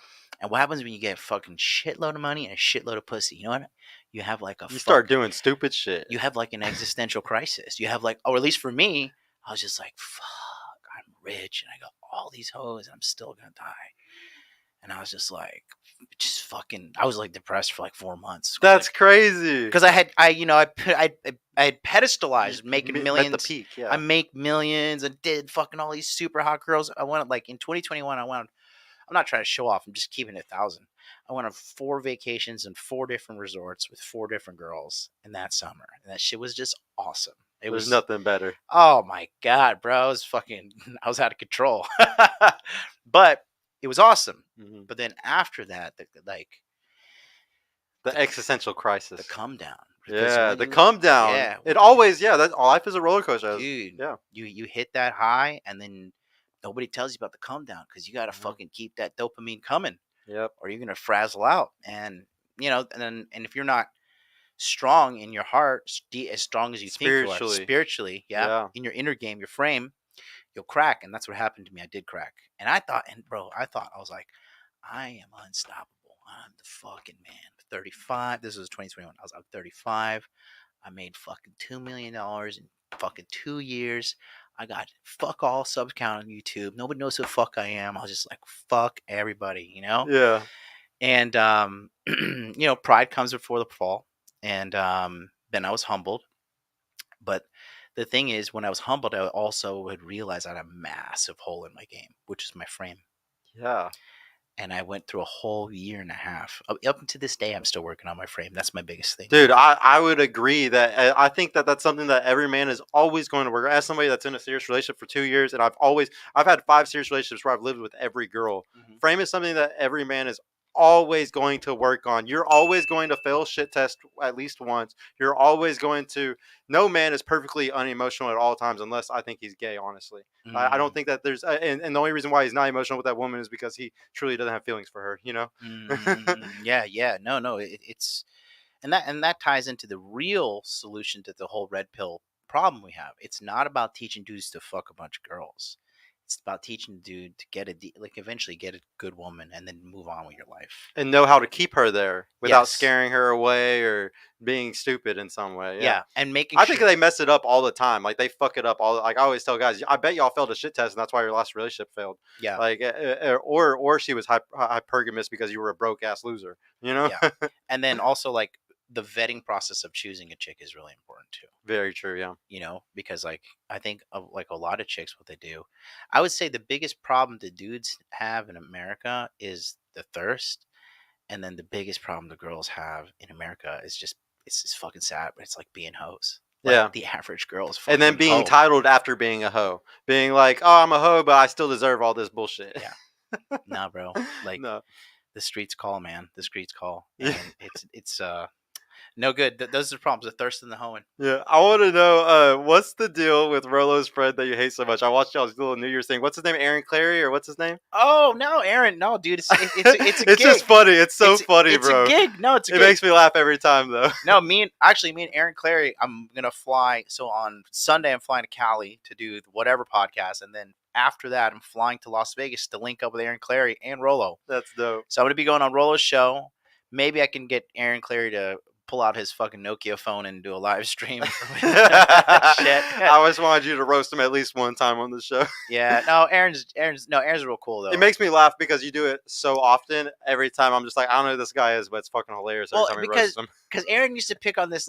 Speaker 2: And what happens when you get a fucking shitload of money and a shitload of pussy? You know what? You have like
Speaker 1: you start doing stupid shit.
Speaker 2: You have like an existential crisis. You have like, or at least for me, I was just like, fuck, I'm rich and I got all these hoes and I'm still gonna die. And I was just like, I was like depressed for like 4 months.
Speaker 1: That's
Speaker 2: like,
Speaker 1: crazy.
Speaker 2: Because I had pedestalized making millions.
Speaker 1: At the peak, yeah.
Speaker 2: I make millions and did fucking all these super hot girls. I went like in 2021. I'm not trying to show off. I'm just keeping it 1,000. I went on 4 vacations and 4 different resorts with 4 different girls in that summer, and that shit was just awesome.
Speaker 1: There's nothing better.
Speaker 2: Oh my god, bro! I was out of control. But it was awesome. Mm-hmm. But then after that, the existential crisis, the come down. because
Speaker 1: Yeah,
Speaker 2: when
Speaker 1: the
Speaker 2: you,
Speaker 1: come down.
Speaker 2: yeah,
Speaker 1: It always, yeah, that life is a roller coaster.
Speaker 2: dude,
Speaker 1: Yeah.
Speaker 2: you hit that high, and then nobody tells you about the come down because you got to
Speaker 1: Hmm.
Speaker 2: fucking keep that dopamine coming,
Speaker 1: Yep.
Speaker 2: or you're gonna frazzle out. And and if you're not strong in your heart, as strong as you think you are
Speaker 1: Spiritually.
Speaker 2: spiritually, yeah,
Speaker 1: Yeah.
Speaker 2: in your inner game, your frame, you'll crack. And that's what happened to me. I did crack. And I thought, and bro, I was like, I am unstoppable. I'm the fucking man. 35. This was 2021. I'm 35. I made fucking $2 million in fucking 2 years. I got fuck all sub count on YouTube. Nobody knows who the fuck I am. I was just like, fuck everybody,
Speaker 1: Yeah.
Speaker 2: And pride comes before the fall. And then I was humbled. But the thing is, when I was humbled, I also would realize I had a massive hole in my game, which is my frame.
Speaker 1: Yeah.
Speaker 2: And I went through a whole year and a half. Up to this day, I'm still working on my frame. That's my biggest thing.
Speaker 1: Dude, I would agree that I think that that's something that every man is always going to work. As somebody that's in a serious relationship for 2 years, and I've had 5 serious relationships where I've lived with every girl.
Speaker 2: Hmm.
Speaker 1: Frame is something that every man is always going to work on. You're always going to fail shit test at least once. You're always going to. No man is perfectly unemotional at all times, unless I think he's gay. Honestly, I don't
Speaker 2: Mm,
Speaker 1: think that there's, and the only reason why he's not emotional with that woman is because he truly doesn't have feelings for her. You know.
Speaker 2: yeah, yeah. No. It's and that ties into the real solution to the whole red pill problem we have. It's not about teaching dudes to fuck a bunch of girls. It's about teaching the dude to eventually get a good woman and then move on with your life.
Speaker 1: And know how to keep her there without
Speaker 2: Yes.
Speaker 1: scaring her away or being stupid in some way. Yeah.
Speaker 2: Yeah, and making
Speaker 1: I think
Speaker 2: sure.
Speaker 1: they mess it up all the time. Like they fuck it up all. Like I always tell guys, I bet y'all failed a shit test, and that's why your last relationship failed.
Speaker 2: Yeah,
Speaker 1: Like, or she was hypergamous because you were a broke ass loser. You know.
Speaker 2: yeah, and then also like the vetting process of choosing a chick is really important too.
Speaker 1: Very true. Yeah.
Speaker 2: Because like I think of like a lot of chicks, what they do, I would say the biggest problem the dudes have in America is the thirst, and then the biggest problem the girls have in America is just it's just fucking sad, but it's like being hoes. Like
Speaker 1: Yeah.
Speaker 2: the average girl is
Speaker 1: And then
Speaker 2: fucking
Speaker 1: being
Speaker 2: hoe.
Speaker 1: titled after being a hoe, being like, "Oh, I'm a hoe, but I still deserve all this bullshit."
Speaker 2: Yeah, nah, bro. Like
Speaker 1: No.
Speaker 2: the streets call, man. The streets call,
Speaker 1: Yeah.
Speaker 2: and it's no good. Those are the problems. The thirst and the hoeing.
Speaker 1: Yeah, I want to know what's the deal with Rolo's friend that you hate so much? I watched y'all's little New Year's thing. What's his name? Aaron Clary or what's his name?
Speaker 2: Oh no, Aaron, no, dude, it's a
Speaker 1: It's just
Speaker 2: gig.
Speaker 1: funny. It's so funny,
Speaker 2: It's a
Speaker 1: bro.
Speaker 2: gig. No, it's a
Speaker 1: It
Speaker 2: gig.
Speaker 1: makes me laugh every time, though.
Speaker 2: No, me and Aaron Clary, I'm gonna fly. So on Sunday, I'm flying to Cali to do whatever podcast, and then after that, I'm flying to Las Vegas to link up with Aaron Clary and Rolo.
Speaker 1: That's dope.
Speaker 2: So I'm gonna be going on Rolo's show. Maybe I can get Aaron Clary to pull out his fucking Nokia phone and do a live stream. Shit.
Speaker 1: I always wanted you to roast him at least one time on the show.
Speaker 2: Yeah, no, Aaron's real cool
Speaker 1: It
Speaker 2: though.
Speaker 1: makes me laugh because you do it so often. Every time I'm just like, I don't know who this guy is, but it's fucking hilarious every
Speaker 2: Well,
Speaker 1: time he roasts him.
Speaker 2: because Aaron used to pick on this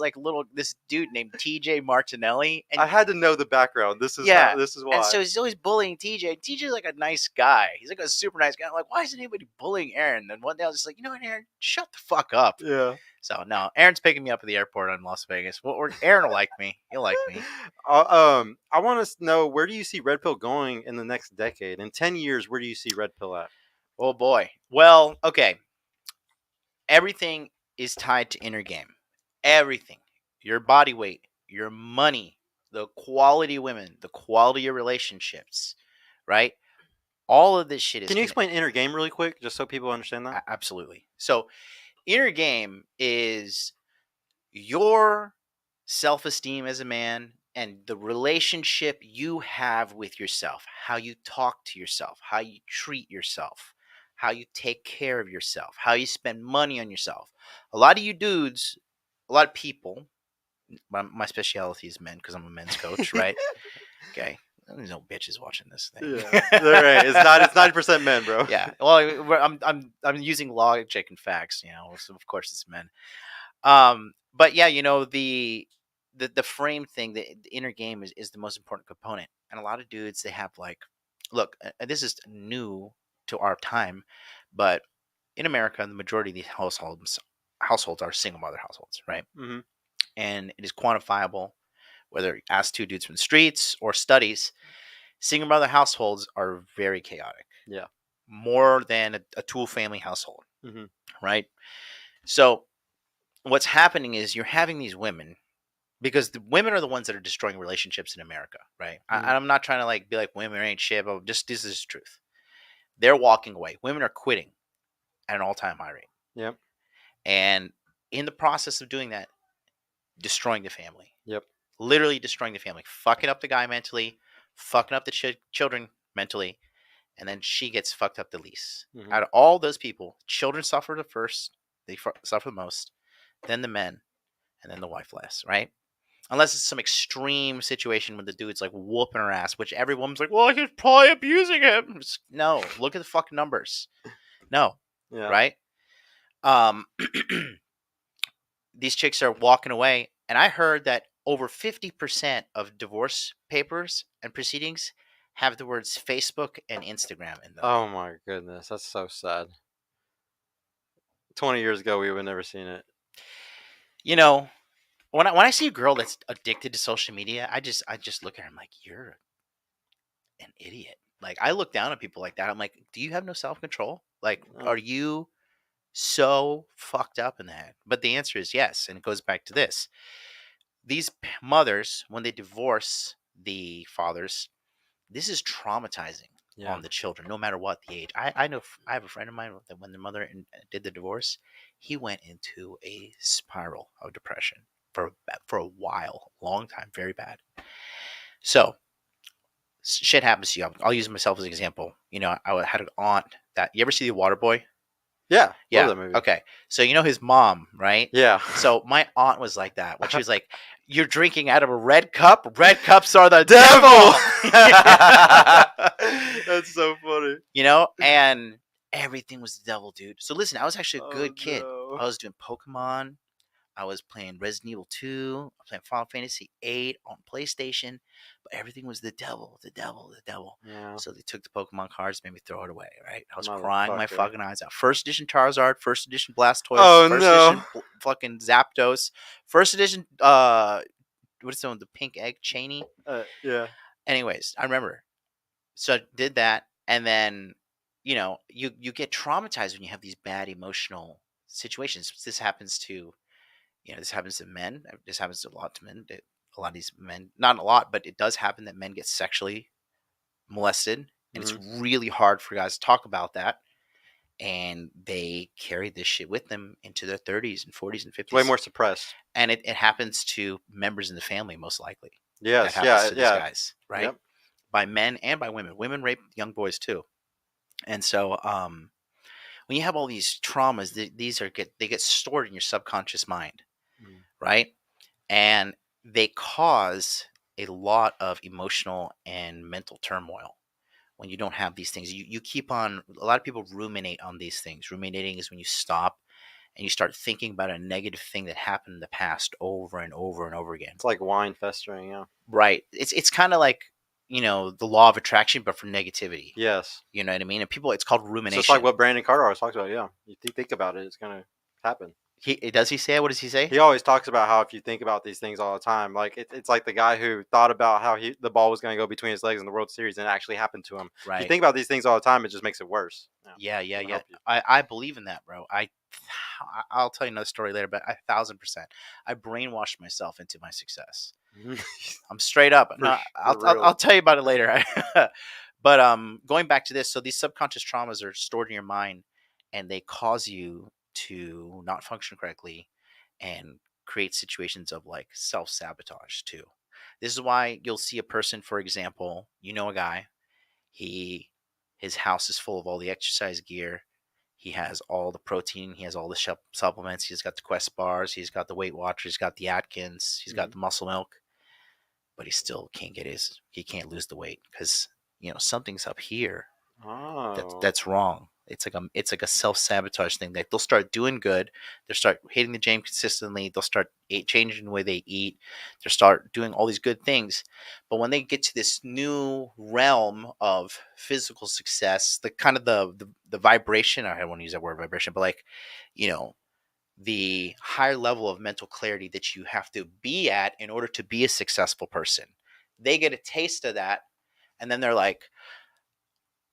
Speaker 2: dude named TJ Martinelli, and
Speaker 1: I had to know the background. This is
Speaker 2: yeah,
Speaker 1: this is
Speaker 2: and
Speaker 1: why.
Speaker 2: so he's always bullying TJ. TJ's like a nice guy. He's like a super nice guy. I'm like, why isn't anybody bullying Aaron? And one day I was just like, you know what, Aaron, shut the fuck up.
Speaker 1: Yeah.
Speaker 2: So no, Aaron's picking me up at the airport in Las Vegas. Aaron will like me. He'll like me.
Speaker 1: I want to know, where do you see Red Pill going in the next decade? In 10 years, where do you see Red Pill at?
Speaker 2: Oh boy. Well, okay. Everything is tied to inner game. Everything. Your body weight, your money, the quality of women, the quality of relationships, right? All of this shit is
Speaker 1: Can you explain inner game really quick, just so people understand that?
Speaker 2: absolutely. So, inner game is your self-esteem as a man and the relationship you have with yourself, how you talk to yourself, how you treat yourself, how you take care of yourself, how you spend money on yourself. A lot of you dudes, a lot of people, my specialty is men because I'm a men's coach, right? Okay. There's no bitches watching this thing.
Speaker 1: Yeah, right. It's 90% men, bro.
Speaker 2: Yeah. Well, I'm using logic and facts, So of course it's men. But yeah, the frame thing, the inner game is the most important component. And a lot of dudes, they have like, look, this is new to our time, but in America, the majority of these households are single mother households, right?
Speaker 1: Hmm.
Speaker 2: And it is quantifiable, whether you ask two dudes from the streets or studies, single mother households are very chaotic,
Speaker 1: Yeah.
Speaker 2: more than a two family household,
Speaker 1: Hmm.
Speaker 2: right? So what's happening is you're having these women, because the women are the ones that are destroying relationships in America, right?
Speaker 1: Mhm.
Speaker 2: I'm not trying to like be like women ain't shit, but just this is the truth. They're walking away. Women are quitting at an all-time high rate,
Speaker 1: Yep.
Speaker 2: and in the process of doing that, destroying the family,
Speaker 1: Yep.
Speaker 2: literally destroying the family, fucking up the guy mentally, fucking up the children mentally, and then she gets fucked up the least.
Speaker 1: Mhm.
Speaker 2: Out of all those people, children suffer the first, they suffer the most, then the men, and then the wife last, right? Unless it's some extreme situation where the dude's like whooping her ass, which every woman's like, well, he's probably abusing him. No, look at the fucking numbers. No,
Speaker 1: Yeah.
Speaker 2: right? Um, these chicks are walking away, and I heard that over 50% of divorce papers and proceedings have the words Facebook and Instagram in them.
Speaker 1: Oh my goodness, that's so sad. 20 years ago, we would never seen it.
Speaker 2: You know, when I see a girl that's addicted to social media, I just look at her. I'm like, you're an idiot. Like, I look down at people like that. I'm like, do you have no self control? Like,
Speaker 1: No.
Speaker 2: are you so fucked up in the head? But the answer is yes, and it goes back to this: these mothers, when they divorce the fathers, this is traumatizing
Speaker 1: Yeah.
Speaker 2: on the children, no matter what the age. I know I have a friend of mine that when the mother did the divorce, he went into a spiral of depression for a while, long time, very bad. So shit happens to you. I'll use myself as an example. You know, I had an aunt that, you ever see The Water Boy?
Speaker 1: Yeah. Love
Speaker 2: Yeah.
Speaker 1: that movie.
Speaker 2: Okay. So you know his mom, right?
Speaker 1: Yeah.
Speaker 2: So my aunt was like that when she was like, "You're drinking out of a red cup. Red cups are the
Speaker 1: Devil.
Speaker 2: devil."
Speaker 1: That's so funny.
Speaker 2: You know, and everything was the devil, dude. So listen, I was actually a
Speaker 1: Oh
Speaker 2: good kid.
Speaker 1: no.
Speaker 2: I was doing Pokemon. I was playing Resident Evil 2. I was playing Final Fantasy 8 on PlayStation, but everything was the devil, the devil, the devil.
Speaker 1: Yeah.
Speaker 2: So they took the Pokemon cards, made me throw it away, right? I was crying my
Speaker 1: Motherfucker.
Speaker 2: fucking eyes out. First edition Charizard, first edition Blastoise,
Speaker 1: Oh
Speaker 2: first
Speaker 1: no.
Speaker 2: edition fucking Zapdos, first edition, what is the one, the pink egg, Cheney?
Speaker 1: Yeah.
Speaker 2: Anyways, I remember. So I did that, and then, you know, you get traumatized when you have these bad emotional situations. This happens to men. This happens to a lot to men. A lot of these men, not a lot, but it does happen that men get sexually molested, and it's
Speaker 1: Hmm.
Speaker 2: really hard for guys to talk about that. And they carry this shit with them into their 30s and 40s and
Speaker 1: It's way
Speaker 2: 50s.
Speaker 1: more suppressed.
Speaker 2: And it happens to members in the family, most likely. That
Speaker 1: Yes.
Speaker 2: happens
Speaker 1: Yeah.
Speaker 2: to these
Speaker 1: Yeah.
Speaker 2: guys, right?
Speaker 1: Yep.
Speaker 2: By men and by women. Women rape young boys too. And so, when you have all these traumas, they get stored in your subconscious mind,
Speaker 1: Mm.
Speaker 2: right? And they cause a lot of emotional and mental turmoil when you don't have these things. You keep on, a lot of people ruminate on these things. Ruminating is when you stop and you start thinking about a negative thing that happened in the past over and over and over again.
Speaker 1: It's like wine festering. Yeah.
Speaker 2: Right. It's kind of like, the law of attraction, but for negativity.
Speaker 1: Yes.
Speaker 2: You know what I mean? And people, it's called
Speaker 1: It's just like
Speaker 2: rumination.
Speaker 1: what Brandon Carter always talks about. Yeah. You think about it, it's gonna happen.
Speaker 2: Does he say it? What does he say?
Speaker 1: He always talks about how if you think about these things all the time, like it's like the guy who thought about how the ball was going to go between his legs in the World Series and it actually happened to him. If you
Speaker 2: Right.
Speaker 1: think about these things all the time, it just makes it worse. Yeah,
Speaker 2: Yeah,
Speaker 1: it
Speaker 2: yeah,
Speaker 1: doesn't
Speaker 2: yeah.
Speaker 1: help you.
Speaker 2: I believe in that, bro. I'll tell you another story later, but 1,000%. I brainwashed myself into my success. I'm straight up.
Speaker 1: for
Speaker 2: No,
Speaker 1: for
Speaker 2: I'll
Speaker 1: real.
Speaker 2: tell you about it later. But going back to this, so these subconscious traumas are stored in your mind, and they cause you to not function correctly, and create situations of like self-sabotage too. This is why you'll see a person, for example, a guy, he his house is full of all the exercise gear. He has all the protein. He has all the supplements. He's got the Quest bars. He's got the Weight Watchers. He's got the Atkins. He's got
Speaker 1: Mhm.
Speaker 2: the Muscle Milk. But he still can't he can't lose the weight because something's up here
Speaker 1: Oh,
Speaker 2: that's wrong. It's like a self sabotage thing. Like, they'll start doing good, they'll start hitting the gym consistently, they'll start changing the way they eat, they'll start doing all these good things. But when they get to this new realm of physical success, the kind of the vibration, I don't want to use that word vibration, but like, you know, the higher level of mental clarity that you have to be at in order to be a successful person. They get a taste of that, and then they're like,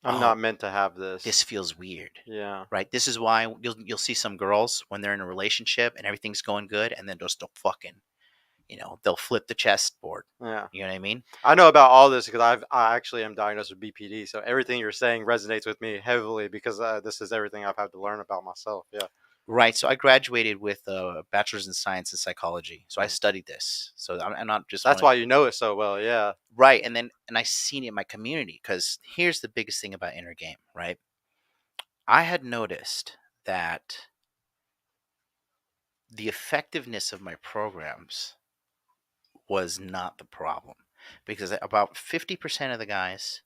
Speaker 1: I'm
Speaker 2: oh,
Speaker 1: not meant to have this.
Speaker 2: this feels weird,
Speaker 1: Yeah.
Speaker 2: right? This is why you'll see some girls when they're in a relationship and everything's going good, and then just don't fucking, they'll flip the chessboard.
Speaker 1: Yeah.
Speaker 2: You know what I mean?
Speaker 1: I know about all this because I actually am diagnosed with BPD. So everything you're saying resonates with me heavily because this is everything I've had to learn about myself. Yeah.
Speaker 2: Right. So I graduated with a bachelor's in science and psychology. So I
Speaker 1: Mm.
Speaker 2: studied this. So I'm not just
Speaker 1: That's
Speaker 2: one.
Speaker 1: why you know it so well. Yeah.
Speaker 2: Right. And I seen it in my community, because here's the biggest thing about inner game, right? I had noticed that the effectiveness of my programs was not the problem, because about 50% of the guys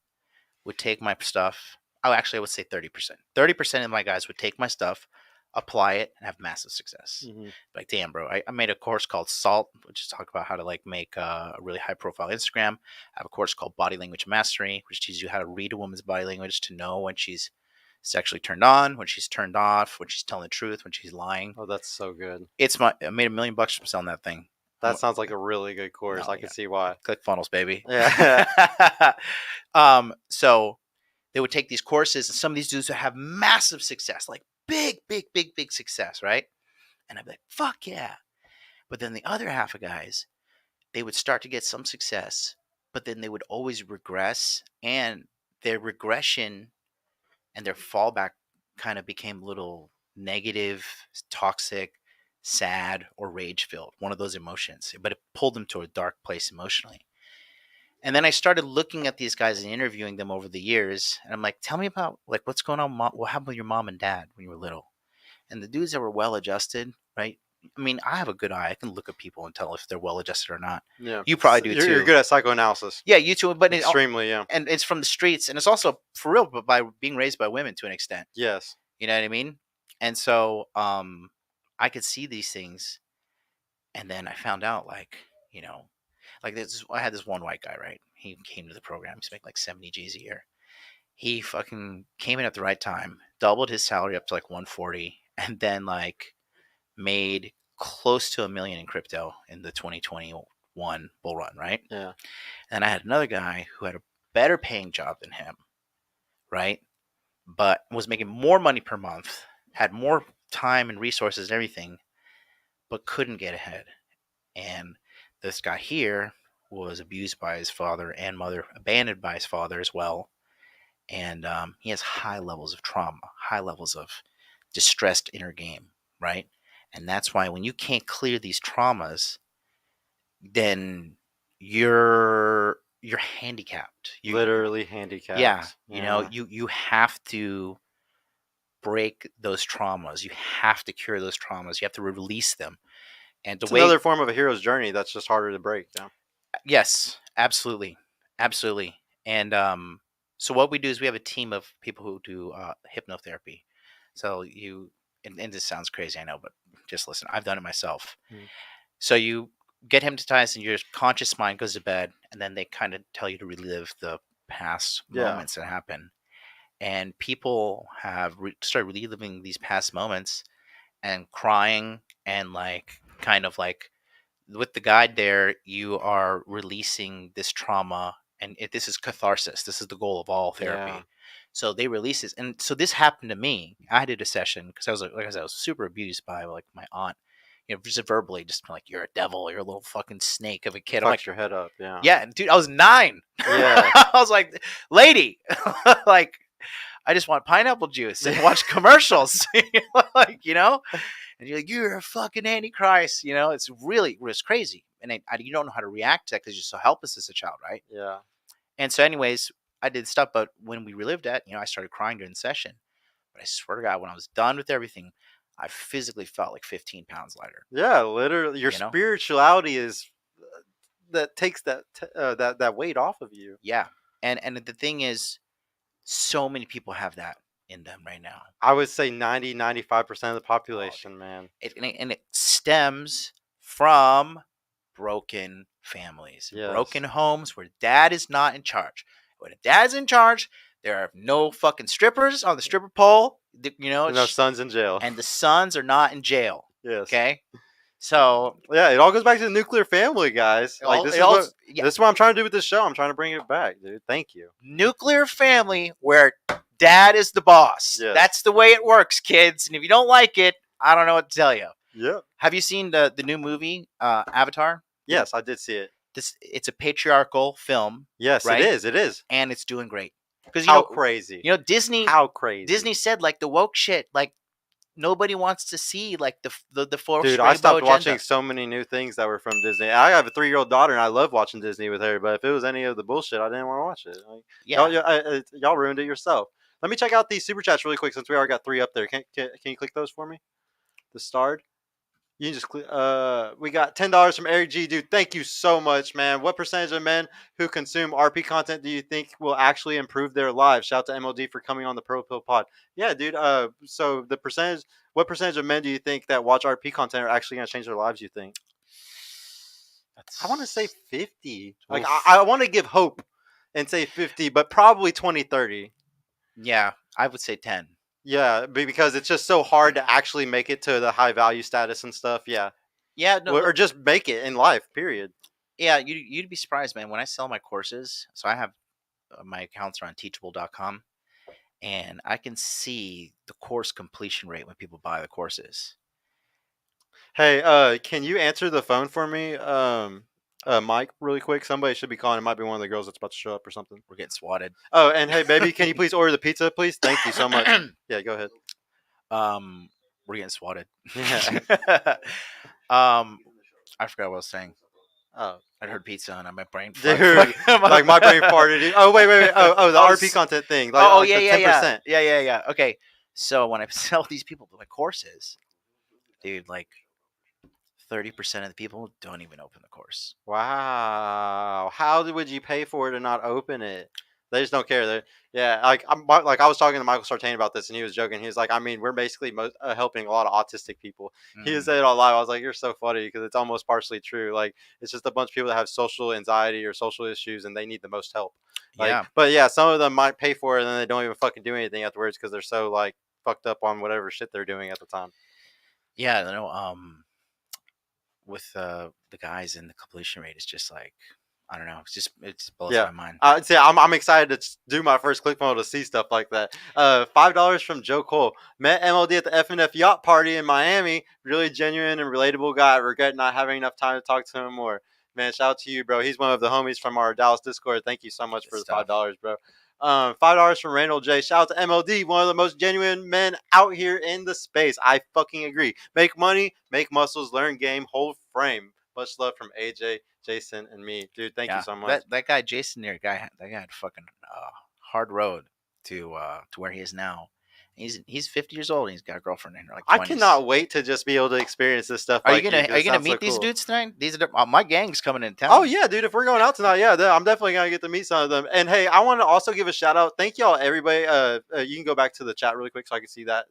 Speaker 2: would take my stuff. Oh, actually, I would say 30%. 30% of my guys would take my stuff, apply it, and have massive success.
Speaker 1: Hmm.
Speaker 2: Like, damn, bro, I made a course called SALT, which is talk about how to like make a really high profile Instagram. I have a course called Body Language Mastery, which teaches you how to read a woman's body language to know when she's sexually turned on, when she's turned off, when she's telling the truth, when she's lying.
Speaker 1: Oh, that's so good.
Speaker 2: I made $1 million from selling that thing.
Speaker 1: That sounds like a really good course.
Speaker 2: No,
Speaker 1: I can
Speaker 2: yeah,
Speaker 1: see why.
Speaker 2: click funnels, baby.
Speaker 1: Yeah.
Speaker 2: So they would take these courses, and some of these dudes would have massive success, like big, big, big, big success, right? And I'd be like, fuck yeah. But then the other half of guys, they would start to get some success, but then they would always regress, and their regression and their fallback kind of became a little negative, toxic, sad, or rage filled, one of those emotions, but it pulled them to a dark place emotionally. And then I started looking at these guys and interviewing them over the years. And I'm like, tell me about like what's going on. What happened with your mom and dad when you were little? And the dudes that were well adjusted, right? I mean, I have a good eye. I can look at people and tell if they're well adjusted or not.
Speaker 1: Yeah.
Speaker 2: You probably do
Speaker 1: You're
Speaker 2: too.
Speaker 1: good at psychoanalysis.
Speaker 2: Yeah, you too. But
Speaker 1: Extremely. Yeah.
Speaker 2: and it's from the streets, and it's also for real, but by being raised by women to an extent.
Speaker 1: Yes.
Speaker 2: You know what I mean? And so I could see these things, and then I found out you know, like this. I had this one white guy, right? He came to the program. He's making like 70 G's a year. He fucking came in at the right time, doubled his salary up to like 140, and then like made close to $1 million in crypto in the 2021 bull run, right?
Speaker 1: Yeah.
Speaker 2: And I had another guy who had a better paying job than him, right? But was making more money per month, had more time and resources and everything, but couldn't get ahead. And this guy here was abused by his father and mother, abandoned by his father as well. And he has high levels of trauma, high levels of distressed inner game, right? And that's why when you can't clear these traumas, then you're handicapped.
Speaker 1: Literally
Speaker 2: Yeah,
Speaker 1: handicapped.
Speaker 2: you know,
Speaker 1: Yeah.
Speaker 2: you have to break those traumas. You have to cure those traumas. You have to release them. And the
Speaker 1: It's
Speaker 2: way
Speaker 1: another form of a hero's journey that's just harder to break. Yeah.
Speaker 2: Yes, absolutely, absolutely. And so what we do is we have a team of people who do hypnotherapy. So and this sounds crazy, I know, but just listen. I've done it myself.
Speaker 1: Mm.
Speaker 2: So you get hypnotized, and your conscious mind goes to bed, and then they kind of tell you to relive the past
Speaker 1: Yeah.
Speaker 2: moments that happen. And people have started reliving these past moments and crying, and like kind of like with the guide there, you are releasing this trauma, and this is catharsis. This is the goal of all
Speaker 1: Yeah.
Speaker 2: therapy. So they release this, and so this happened to me. I did a session because I was like I said, I was super abused by like my aunt. Just verbally, just like you're a devil, you're a little fucking snake of a kid. I'm like,
Speaker 1: Fucks your head up. Yeah.
Speaker 2: yeah, dude, I was 9.
Speaker 1: Yeah.
Speaker 2: I was like, lady, like I just want pineapple juice and watch commercials, like and you're like, you're a fucking antichrist. It's crazy. And you don't know how to react to that because you're so helpless as a child, right?
Speaker 1: Yeah.
Speaker 2: And so, anyways, I did stuff, but when we relived that, I started crying during the session. But I swear to God, when I was done with everything, I physically felt like 15 pounds lighter.
Speaker 1: Yeah. Literally, your
Speaker 2: You know?
Speaker 1: spirituality is that takes that weight off of you.
Speaker 2: Yeah. And the thing is, so many people have that in them right now.
Speaker 1: I would say 95% of the
Speaker 2: Oh,
Speaker 1: population, man.
Speaker 2: And it stems from broken families,
Speaker 1: Yes.
Speaker 2: broken homes where dad is not in charge. When a dad's in charge, there are no fucking strippers on the stripper pole,
Speaker 1: No sons in jail.
Speaker 2: and the sons are not in jail.
Speaker 1: Yes.
Speaker 2: Okay, So
Speaker 1: Yeah, it all goes back to the nuclear family, guys. Like
Speaker 2: it all yeah,
Speaker 1: this is what I'm trying to do with this show. I'm trying to bring it back, dude. Thank you.
Speaker 2: nuclear family where dad is the boss.
Speaker 1: Yes.
Speaker 2: That's the way it works, kids. And if you don't like it, I don't know what to tell you.
Speaker 1: Yep.
Speaker 2: Have you seen the new movie Avatar?
Speaker 1: Yes, I did see it.
Speaker 2: It's a patriarchal film,
Speaker 1: Yes, it
Speaker 2: right?
Speaker 1: is. It is.
Speaker 2: And it's doing great because
Speaker 1: How crazy.
Speaker 2: Disney
Speaker 1: How crazy.
Speaker 2: Disney said like the woke shit, like nobody wants to see like the forced
Speaker 1: Dude, I
Speaker 2: rainbow
Speaker 1: stopped
Speaker 2: agenda.
Speaker 1: watching so many new things that were from Disney. I have a 3-year-old daughter, and I love watching Disney with her. But if it was any of the bullshit, I didn't want to watch it. Like,
Speaker 2: Yeah,
Speaker 1: y'all ruined it yourself. Let me check out these super chats really quick since we already got 3 up there. Can you click those for me? The starred. You can just click. We got $10 from Eric G. Dude, thank you so much, man. What percentage of men who consume RP content do you think will actually improve their lives? Shout out to MLD for coming on the Pro Pill Pod. Yeah, dude. So the percentage. What percentage of men do you think that watch RP content are actually going to change their lives? You think? I want to say 50. Like I want to give hope and say 50, but probably 20, 30.
Speaker 2: yeah, I would say 10.
Speaker 1: Yeah, because it's just so hard to actually make it to the high value status and stuff. Yeah.
Speaker 2: Yeah, no,
Speaker 1: Or just make it in life, period.
Speaker 2: yeah, you'd be surprised, man. When I sell my courses, so I have my accounts are on teachable.com, and I can see the course completion rate when people buy the courses.
Speaker 1: Hey, can you answer the phone for me? Mike, really quick. Somebody should be calling. It might be one of the girls that's about to show up or something.
Speaker 2: We're getting swatted.
Speaker 1: Oh, and hey, baby, can you please order the pizza, please? Thank you so much. Yeah, go ahead.
Speaker 2: We're getting swatted.
Speaker 1: Yeah.
Speaker 2: I forgot what I was saying.
Speaker 1: Oh,
Speaker 2: I heard pizza and my brain.
Speaker 1: dude, like my brain farted. Oh, wait. Oh, the RP content thing. Like,
Speaker 2: oh
Speaker 1: like
Speaker 2: yeah,
Speaker 1: the
Speaker 2: yeah,
Speaker 1: 10%.
Speaker 2: yeah. Okay, so when I sell these people my courses, dude, like 30% of the people don't even open the course.
Speaker 1: Wow. How would you pay for it and not open it? They just don't care. Yeah, like I was talking to Michael Sartain about this, and he was joking. He was like, "I mean, we're basically helping a lot of autistic people." He was saying it all live. I was like, "You're so funny," because it's almost partially true. Like, it's just a bunch of people that have social anxiety or social issues, and they need the most help. Like,
Speaker 2: Yeah,
Speaker 1: but yeah, some of them might pay for it, and then they don't even fucking do anything afterwards because they're so like fucked up on whatever shit they're doing at the time.
Speaker 2: yeah. You know, with the guys in the completion rate, it's just like I don't know. It just blows
Speaker 1: Yeah,
Speaker 2: my mind.
Speaker 1: I'd say I'm excited to do my first ClickFunnels to see stuff like that. $5 from Joe Cole. Met MLD at the FNF yacht party in Miami. Really genuine and relatable guy. I regret not having enough time to talk to him more. Man, shout out to you, bro. He's one of the homies from our Dallas Discord. Thank you so much
Speaker 2: Good
Speaker 1: for the
Speaker 2: stuff.
Speaker 1: $5, bro. $5 from Randall J. Shout out to MLD, one of the most genuine men out here in the space. I fucking agree. Make money, make muscles, learn game, hold frame. Much love from AJ, Jason, and me, dude. Thank you
Speaker 2: Yeah,
Speaker 1: so much.
Speaker 2: that guy Jason there, that guy had fucking hard road to where he is now. He's 50 years old and he's got a girlfriend in her like
Speaker 1: I
Speaker 2: 20s.
Speaker 1: cannot wait to just be able to experience this stuff.
Speaker 2: Are
Speaker 1: Like
Speaker 2: you gonna meet these dudes tonight? These are my gang's coming in town.
Speaker 1: Oh yeah, dude! If we're going out tonight, yeah, I'm definitely gonna get to meet some of them. And hey, I want to also give a shout out. Thank y'all, everybody. You can go back to the chat really quick so I can see that.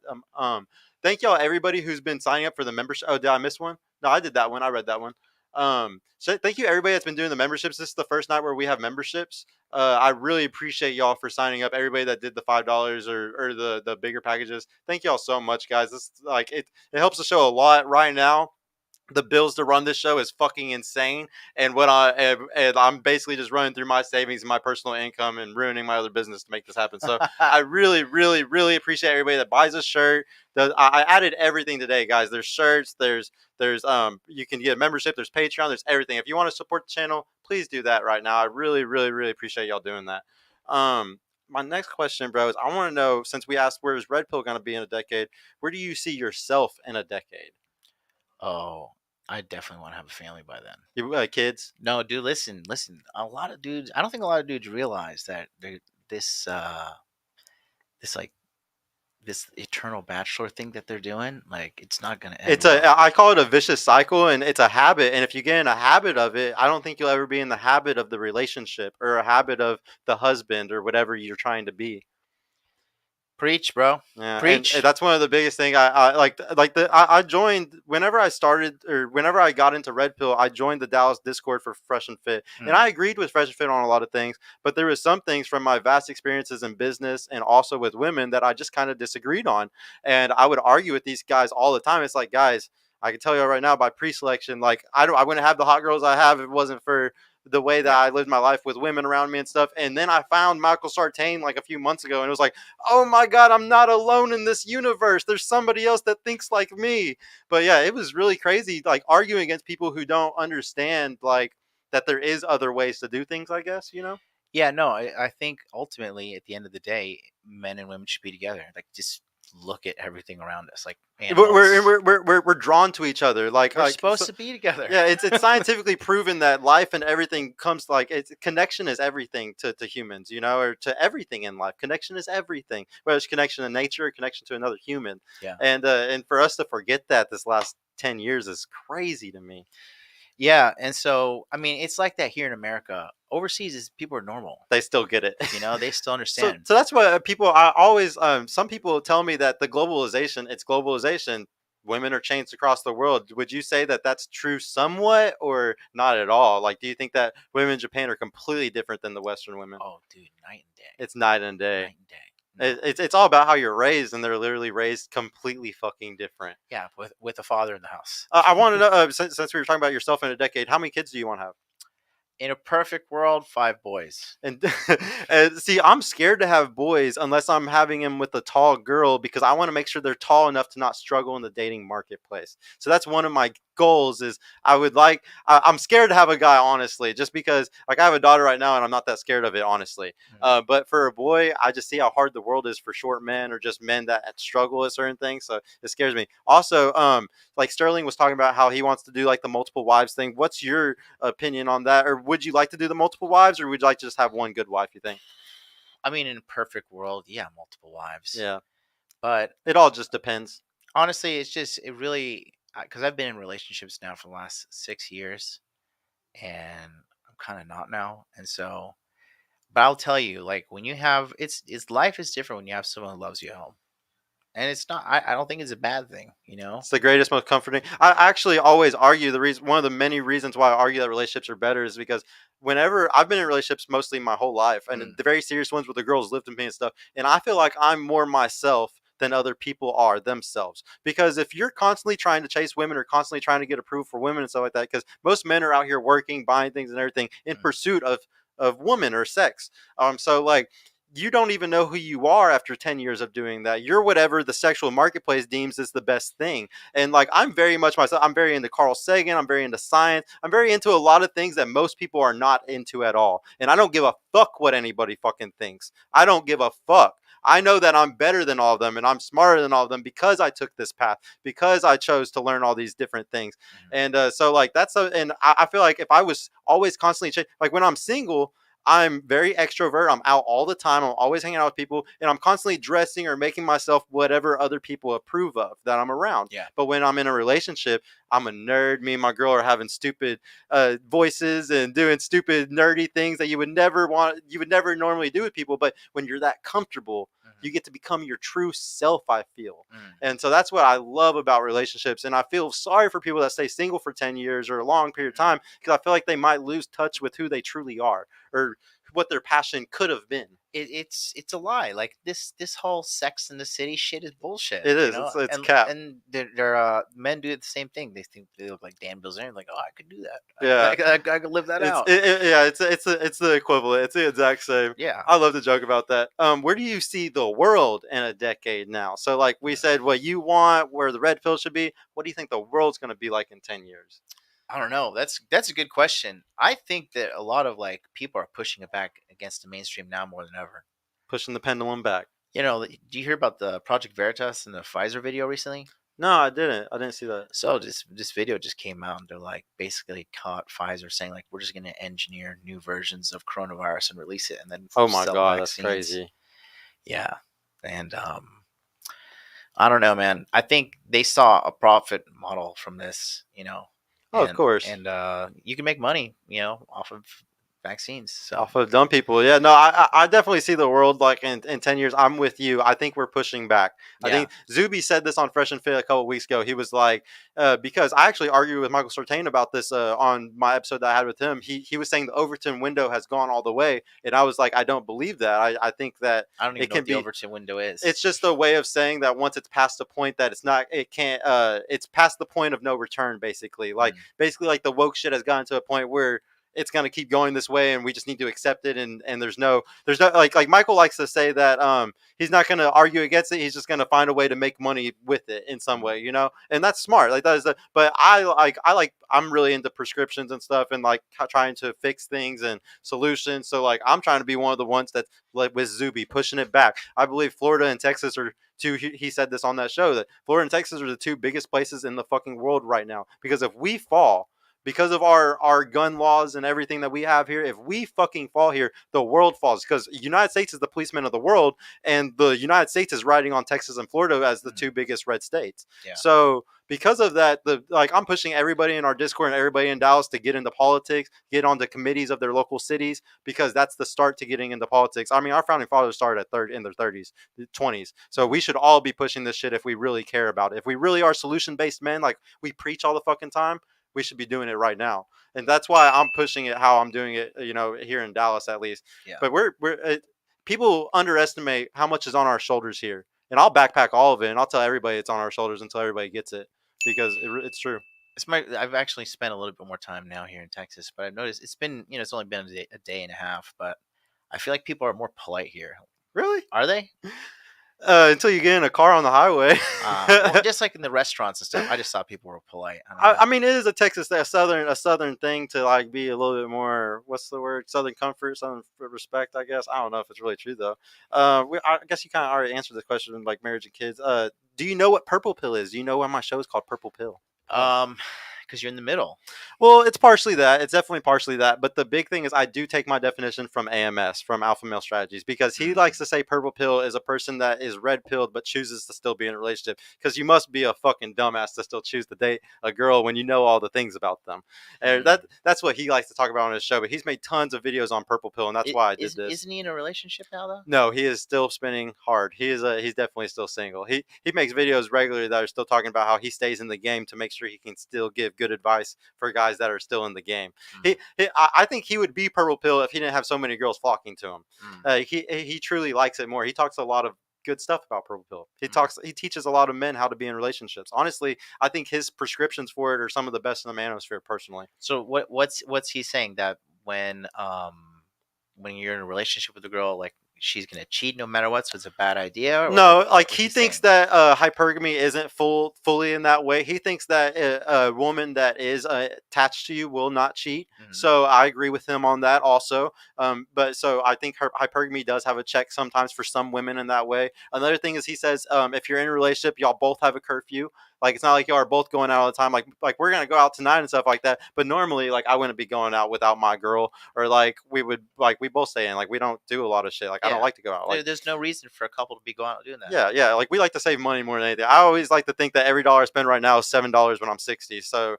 Speaker 1: Thank y'all, everybody who's been signing up for the membership. Oh, did I miss one? No, I did that one. I read that one. So thank you, everybody that's been doing the memberships. This is the first night where we have memberships. I really appreciate y'all for signing up. Everybody that did the $5 or the bigger packages. Thank y'all so much, guys. This like it helps the show a lot right now. The bills to run this show is fucking insane, and I'm basically just running through my savings and my personal income and ruining my other business to make this happen. So I really, really, really appreciate everybody that buys a shirt. I added everything today, guys. There's shirts. There's you can get a membership. There's Patreon. There's everything. If you want to support the channel, please do that right now. I really, really, really appreciate y'all doing that. My next question, bro, is I want to know, since we asked where is Red Pill going to be in a decade, where do you see yourself in a decade?
Speaker 2: Oh, I definitely want to have a family by then.
Speaker 1: You kids?
Speaker 2: No, dude, listen. A lot of dudes. I don't think a lot of dudes realize that this this like this eternal bachelor thing that they're doing, like it's not gonna end.
Speaker 1: I call it a vicious cycle, and it's a habit. And if you get in a habit of it, I don't think you'll ever be in the habit of the relationship or a habit of the husband or whatever you're trying to be.
Speaker 2: Preach, bro.
Speaker 1: Yeah,
Speaker 2: Preach.
Speaker 1: and that's one of the biggest thing. I joined whenever I started or whenever I got into Red Pill. I joined the Dallas Discord for Fresh and Fit, and I agreed with Fresh and Fit on a lot of things. But there was some things from my vast experiences in business and also with women that I just kind of disagreed on, and I would argue with these guys all the time. It's like, guys, I can tell you right now by pre-selection, like I wouldn't have the hot girls I have if it wasn't for the way that
Speaker 2: Yeah.
Speaker 1: I lived my life with women around me and stuff. And then I found Michael Sartain like a few months ago, and it was like, oh my god, I'm not alone in this universe. There's somebody else that thinks like me. But yeah, it was really crazy, like arguing against people who don't understand like that there is other ways to do things. I guess you know.
Speaker 2: Yeah, no, I think ultimately at the end of the day, men and women should be together. Like, just look at everything around us, like
Speaker 1: We're we're
Speaker 2: animals.
Speaker 1: we're, we're drawn to each other.
Speaker 2: We're
Speaker 1: Like
Speaker 2: supposed
Speaker 1: so,
Speaker 2: to be together.
Speaker 1: yeah, it's scientifically proven that life and everything comes like it's connection is everything to humans, you know, or to everything in life. Connection is everything. Whether it's connection to nature or connection to another human.
Speaker 2: Yeah.
Speaker 1: And for us to forget that this last 10 years is crazy to me.
Speaker 2: Yeah, and so I mean, it's like that here in America. Overseas, is people are normal.
Speaker 1: They still get it.
Speaker 2: You know, they still
Speaker 1: So
Speaker 2: understand.
Speaker 1: so that's why people I always some people tell me that the globalization it's globalization. Women are changed across the world. Would you say that that's true somewhat or not at all? Like, do you think that women in Japan are completely different than the Western women?
Speaker 2: Oh, dude, night and day,
Speaker 1: It's night and day.
Speaker 2: night and day. No,
Speaker 1: It's all about how you're raised, and they're literally raised completely fucking different.
Speaker 2: yeah, with a father in the house.
Speaker 1: I want to know since we were talking about yourself in a decade, how many kids do you want to have?
Speaker 2: In a perfect world, 5 boys.
Speaker 1: And, and see, I'm scared to have boys unless I'm having them with a tall girl because I want to make sure they're tall enough to not struggle in the dating marketplace. So that's one of my goals. Is I would like I'm scared to have a guy honestly, just because like I have a daughter right now and I'm not that scared of it honestly.
Speaker 2: Mm.
Speaker 1: But for a boy, I just see how hard the world is for short men or just men that struggle at certain things. So it scares me. Also, like Sterling was talking about how he wants to do like the multiple wives thing. What's your opinion on that, or would you like to do the multiple wives, or would you like to just have one good wife? You think?
Speaker 2: I mean, in a perfect world, yeah, multiple wives.
Speaker 1: Yeah,
Speaker 2: But
Speaker 1: it all just depends.
Speaker 2: honestly, it's just it really because I've been in relationships now for the last 6 years, and I'm kind of not now, and so. But I'll tell you, like when you have it's life is different when you have someone who loves you at home, and it's not. I don't think it's a bad thing, you know.
Speaker 1: It's the greatest, most comforting. I actually always argue the reason. One of the many reasons why I argue that relationships are better is because whenever I've been in relationships mostly my whole life, and
Speaker 2: Mm,
Speaker 1: the very serious ones where the girls lived with me and stuff, and I feel like I'm more myself than other people are themselves. Because if you're constantly trying to chase women or constantly trying to get approved for women and stuff like that, because most men are out here working, buying things and everything in
Speaker 2: mm,
Speaker 1: pursuit of women or sex. So like you don't even know who you are after 10 years of doing that. You're whatever the sexual marketplace deems is the best thing. And like, I'm very much myself. I'm very into Carl Sagan. I'm very into science. I'm very into a lot of things that most people are not into at all. And I don't give a fuck what anybody fucking thinks. I don't give a fuck. I know that I'm better than all of them and I'm smarter than all of them because I took this path, because I chose to learn all these different things.
Speaker 2: mm,
Speaker 1: And so, like, and I feel like if I was always constantly, like, when I'm single, I'm very extrovert. I'm out all the time. I'm always hanging out with people, and I'm constantly dressing or making myself whatever other people approve of that I'm around.
Speaker 2: yeah.
Speaker 1: But when I'm in a relationship, I'm a nerd. Me and my girl are having stupid voices and doing stupid nerdy things that you would never normally do with people. But when you're that comfortable,
Speaker 2: Mm,
Speaker 1: you get to become your true self, I feel.
Speaker 2: mm,
Speaker 1: And so that's what I love about relationships. And I feel sorry for people that stay single for 10 years or a long period of
Speaker 2: mm.
Speaker 1: time because I feel like they might lose touch with who they truly are or what their passion could have been.
Speaker 2: It's a lie. Like this whole Sex in the City shit is bullshit.
Speaker 1: It
Speaker 2: You
Speaker 1: is.
Speaker 2: know,
Speaker 1: It's
Speaker 2: and
Speaker 1: cap.
Speaker 2: and they're men do the same thing. They think they look like Dan Bilzerian. Like, oh, I could do that.
Speaker 1: Yeah.
Speaker 2: I could live that out.
Speaker 1: Yeah. It's the equivalent. It's the exact same.
Speaker 2: Yeah.
Speaker 1: I love to joke about that. Where do you see the world in a decade now? So like we said, what you want, where the red pill should be. What do you think the world's going to be like in 10 years?
Speaker 2: I don't know. That's a good question. I think that a lot of like people are pushing it back against the mainstream now more than ever.
Speaker 1: Pushing the pendulum back.
Speaker 2: You know, do you hear about the Project Veritas and the Pfizer video recently?
Speaker 1: No, I didn't. I didn't see that.
Speaker 2: So this video just came out and they're like basically caught Pfizer saying like we're just gonna engineer new versions of coronavirus and release it and then
Speaker 1: Oh my
Speaker 2: sell
Speaker 1: god, that's
Speaker 2: vaccines.
Speaker 1: crazy.
Speaker 2: Yeah. And I don't know, man. I think they saw a profit model from this, you know,
Speaker 1: Oh, of
Speaker 2: and
Speaker 1: course.
Speaker 2: and you can make money, you know, off of vaccines. So
Speaker 1: Off of dumb people. Yeah, no, I definitely see the world like in 10 years. I'm with you. I think we're pushing back. I
Speaker 2: yeah,
Speaker 1: think Zuby said this on Fresh and Fit a couple weeks ago. He was like, because I actually argued with Michael Sortain about this on my episode that I had with him. He was saying the Overton window has gone all the way. And I was like, I don't believe that. I think that
Speaker 2: I don't even
Speaker 1: it
Speaker 2: know
Speaker 1: can
Speaker 2: what the
Speaker 1: be,
Speaker 2: Overton window is.
Speaker 1: it's just a way of saying that once it's past the point that it's not, it can't, it's past the point of no return, basically. Like,
Speaker 2: Mm,
Speaker 1: basically, like the woke shit has gotten to a point where it's going to keep going this way and we just need to accept it, and there's no like Michael likes to say that he's not going to argue against it, he's just going to find a way to make money with it in some
Speaker 2: mm,
Speaker 1: way, you know, and that's smart, like that is the, but I'm really into prescriptions and stuff, and like trying to fix things and solutions, so like I'm trying to be one of the ones that, like with Zuby, pushing it back. I believe Florida and Texas are two. He said this on that show that Florida and Texas are the two biggest places in the fucking world right now, because if we fall, because of our gun laws and everything that we have here, if we fucking fall here, the world falls, because the United States is the policeman of the world, and the United States is riding on Texas and Florida as the
Speaker 2: mm,
Speaker 1: two biggest red states.
Speaker 2: yeah.
Speaker 1: So because of that, the like I'm pushing everybody in our Discord and everybody in Dallas to get into politics, get onto committees of their local cities, because that's the start to getting into politics. I mean, our founding fathers started at in their 30s, 20s. So
Speaker 2: Mm.
Speaker 1: we should all be pushing this shit if we really care about it. If we really are solution based men, like we preach all the fucking time, we should be doing it right now. And that's why I'm pushing it how I'm doing it, you know, here in Dallas at least.
Speaker 2: Yeah.
Speaker 1: But people underestimate how much is on our shoulders here. And I'll backpack all of it, and I'll tell everybody it's on our shoulders until everybody gets it, because it's true.
Speaker 2: I've actually spent a little bit more time now here in Texas, but I've noticed it's been, it's only been a day and a half, but I feel like people are more polite here.
Speaker 1: Really?
Speaker 2: Are they?
Speaker 1: Until you get in a car on the highway.
Speaker 2: Well, just like in the restaurants and stuff, I just saw people were polite. I don't
Speaker 1: I
Speaker 2: know.
Speaker 1: mean, it is a Texas, a southern thing to like be a little bit more. What's the word? Southern comfort, southern respect. I guess I don't know if it's really true though. I guess you kind of already answered the question, like marriage and kids. Do you know what purple pill is? Do you know why my show is called Purple Pill? Pod?
Speaker 2: Um, because you're in the middle.
Speaker 1: Well, it's partially that. It's definitely partially that. But the big thing is, I do take my definition from AMS, from Alpha Male Strategies, because he likes
Speaker 2: Mm,
Speaker 1: to say purple pill is a person that is red pilled but chooses to still be in a relationship. Because you must be a fucking dumbass to still choose to date a girl when you know all the things about them. And
Speaker 2: mm.
Speaker 1: that's what he likes to talk about on his show. But he's made tons of videos on purple pill, and that's why I did this.
Speaker 2: Isn't he in a relationship now though?
Speaker 1: No, he is still spinning hard. He's definitely still single. He makes videos regularly that are still talking about how he stays in the game to make sure he can still give good advice for guys that are still in the game.
Speaker 2: Mm,
Speaker 1: I think he would be purple pill if he didn't have so many girls flocking to him.
Speaker 2: mm,
Speaker 1: He truly likes it more. He talks a lot of good stuff about purple pill.
Speaker 2: mm.
Speaker 1: He teaches a lot of men how to be in relationships. Honestly, I think his prescriptions for it are some of the best in the manosphere. Personally.
Speaker 2: So what's he saying that when you're in a relationship with a girl, like she's gonna cheat no matter what, so it's a bad idea, or
Speaker 1: No, like
Speaker 2: what's
Speaker 1: he
Speaker 2: he
Speaker 1: thinks
Speaker 2: saying?
Speaker 1: that hypergamy isn't fully in that way. He thinks that a woman that is attached to you will not cheat.
Speaker 2: Mm,
Speaker 1: So I agree with him on that also. But so I think hypergamy does have a check sometimes for some women in that way. Another thing is he says if you're in a relationship, y'all both have a curfew. Like it's not like y'all are both going out all the time. Like we're gonna go out tonight and stuff like that. But normally, like I wouldn't be going out without my girl, or like we both stay in. Like we don't do a lot of shit. Like I don't
Speaker 2: yeah,
Speaker 1: like to go out. Like
Speaker 2: there's no reason for a couple to be going out doing that.
Speaker 1: yeah, yeah. Like we like to save money more than anything. I always like to think that every dollar I spend right now is $7 when I'm 60. So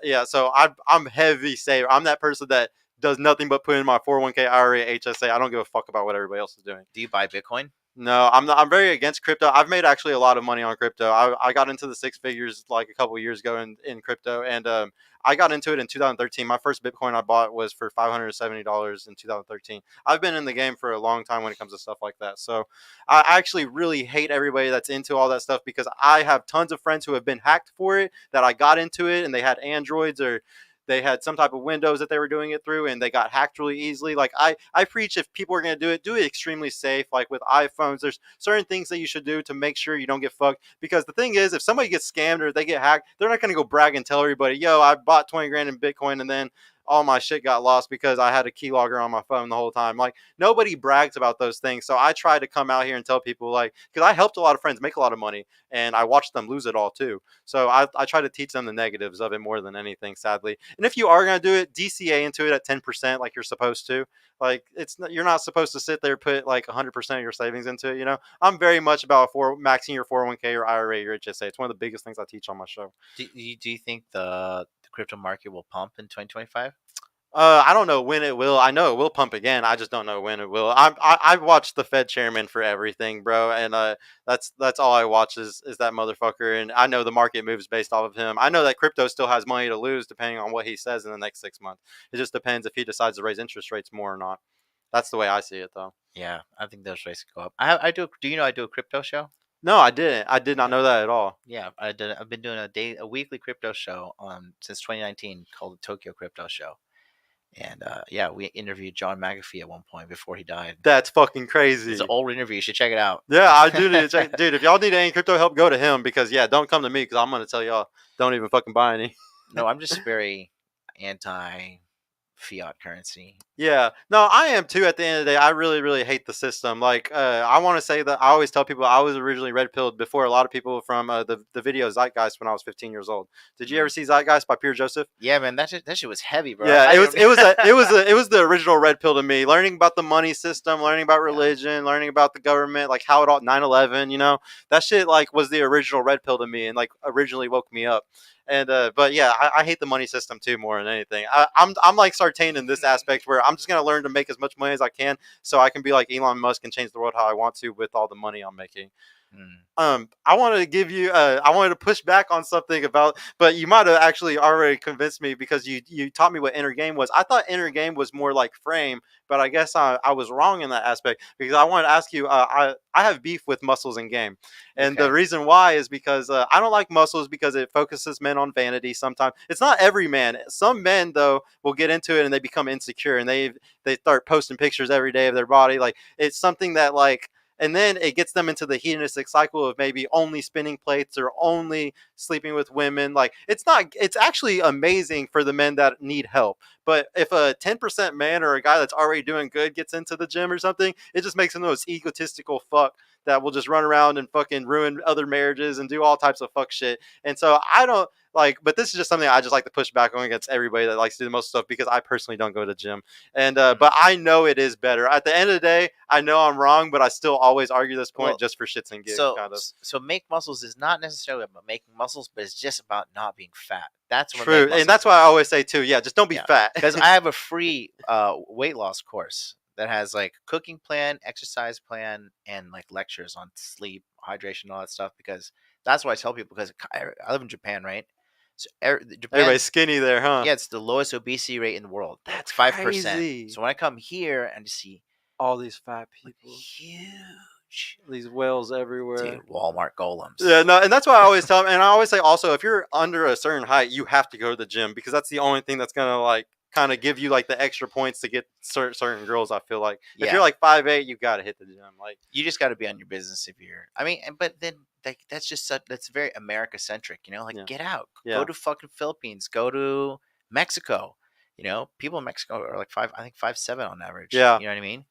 Speaker 1: yeah. So I'm heavy saver. I'm that person that does nothing but put in my 401k, IRA, HSA. I don't give a fuck about what everybody else is doing.
Speaker 2: Do you buy Bitcoin?
Speaker 1: No, I'm not. I'm very against crypto. I've made actually a lot of money on crypto. I got into the six figures like a couple of years ago in crypto, and I got into it in 2013. My first Bitcoin I bought was for $570 in 2013. I've been in the game for a long time when it comes to stuff like that. So I actually really hate everybody that's into all that stuff, because I have tons of friends who have been hacked for it, that I got into it and they had Androids, or they had some type of Windows that they were doing it through, and they got hacked really easily. Like I preach, if people are going to do it extremely safe. Like with iPhones, there's certain things that you should do to make sure you don't get fucked. Because the thing is, if somebody gets scammed or they get hacked, they're not going to go brag and tell everybody, yo, I bought 20 grand in Bitcoin and then all my shit got lost because I had a keylogger on my phone the whole time. Like nobody brags about those things. So I try to come out here and tell people, like, because I helped a lot of friends make a lot of money and I watched them lose it all too. So I try to teach them the negatives of it more than anything, sadly. And if you are going to do it, DCA into it at 10% like you're supposed to. Like you're not supposed to sit there put like 100% of your savings into it. You know, I'm very much about maxing your 401k or IRA, your HSA. It's one of the biggest things I teach on my show.
Speaker 2: Do you think the crypto market will pump in 2025?
Speaker 1: I don't know when it will. I know it will pump again. I just don't know when it will. I've watched the Fed chairman for everything, bro, and that's all I watch is that motherfucker. And I know the market moves based off of him. I know that crypto still has money to lose depending on what he says in the next 6 months. It just depends if he decides to raise interest rates more or not. That's the way I see it, though.
Speaker 2: Yeah, I think those rates go up. I do. Do you know I do a crypto show?
Speaker 1: No, I didn't. I did not
Speaker 2: Yeah,
Speaker 1: know that at all.
Speaker 2: yeah. I've been doing a weekly crypto show since 2019 called the Tokyo Crypto Show. And yeah, we interviewed John McAfee at one point before he died.
Speaker 1: That's fucking
Speaker 2: It's an
Speaker 1: crazy.
Speaker 2: old interview. You should check it out.
Speaker 1: Yeah, I do need to check, dude. If y'all need any crypto help, go to him because yeah, don't come to me because I'm gonna tell y'all don't even fucking buy any.
Speaker 2: No, I'm just very anti fiat currency.
Speaker 1: Yeah, no, I am too. At the end of the day, I really, really hate the system. Like, I want to say that I always tell people I was originally red pilled before a lot of people from the video Zeitgeist when I was 15 years old. Did you ever
Speaker 2: Mm.
Speaker 1: see Zeitgeist by Pierre Joseph?
Speaker 2: Yeah, man, that shit was heavy, bro.
Speaker 1: Yeah,
Speaker 2: I
Speaker 1: it was
Speaker 2: didn't.
Speaker 1: it was a, it was a, it was the original red pill to me. Learning about the money system, learning about
Speaker 2: Yeah.
Speaker 1: religion, learning about the government, like how it all 9/11, that shit like was the original red pill to me and like originally woke me up. And but yeah, I hate the money system too more than anything. I'm like Sartain in this aspect where I'm just gonna learn to make as much money as I can so I can be like Elon Musk and change the world how I want to with all the money I'm making.
Speaker 2: Mm.
Speaker 1: I wanted to give you I wanted to push back on something about, but you might have actually already convinced me because you taught me what inner game was. I thought inner game was more like frame, but I guess I was wrong in that aspect because I wanted to ask you I have beef with muscles in game, and the
Speaker 2: Okay.
Speaker 1: reason why is because I don't like muscles because it focuses men on vanity. Sometimes it's not every man. Some men though will get into it and they become insecure and they start posting pictures every day of their body. Like it's something that like, and then it gets them into the hedonistic cycle of maybe only spinning plates or only sleeping with women. Like it's actually amazing for the men that need help. But if a 10% man or a guy that's already doing good gets into the gym or something, it just makes him the most egotistical fuck that will just run around and fucking ruin other marriages and do all types of fuck shit. And so I don't like, but this is just something I just like to push back on against everybody that likes to do the most stuff because I personally don't go to the gym. And
Speaker 2: Mm.
Speaker 1: but I know it is better. At the end of the day, I know I'm wrong, but I still always argue this point
Speaker 2: Well,
Speaker 1: just for shits and gigs,
Speaker 2: so
Speaker 1: kind of.
Speaker 2: so make muscles is not necessarily about making muscles, but it's just about not being fat. That's what make
Speaker 1: True, and
Speaker 2: muscles
Speaker 1: that's why I
Speaker 2: is.
Speaker 1: always say too. Yeah, just don't be
Speaker 2: Yeah,
Speaker 1: fat.
Speaker 2: because I have a free weight loss course that has like cooking plan, exercise plan, and like lectures on sleep, hydration, all that stuff. Because that's what I tell people. Because I live in Japan, right? So
Speaker 1: Everybody's
Speaker 2: Japan's,
Speaker 1: skinny there, huh?
Speaker 2: yeah, it's the lowest obesity rate in the world, like
Speaker 1: That's
Speaker 2: 5%.
Speaker 1: crazy.
Speaker 2: So when I come here and just see
Speaker 1: All these fat
Speaker 2: like
Speaker 1: people,
Speaker 2: huge,
Speaker 1: these whales
Speaker 2: dude,
Speaker 1: everywhere.
Speaker 2: Walmart golems.
Speaker 1: Yeah, no, and that's why I always tell them, and I always say also, if you're under a certain height, you have to go to the gym because that's the only thing that's gonna like kind of give you like the extra points to get certain girls. I feel like if you're
Speaker 2: Yeah,
Speaker 1: like 5'8", you gotta hit the gym. Like,
Speaker 2: you just got to be on your business if you're. I mean, but then that's just that's very America centric, Like
Speaker 1: yeah,
Speaker 2: get out, go
Speaker 1: yeah,
Speaker 2: to fucking Philippines, go to Mexico. People in Mexico are like I think 5'7" on average.
Speaker 1: yeah.
Speaker 2: You know what I mean?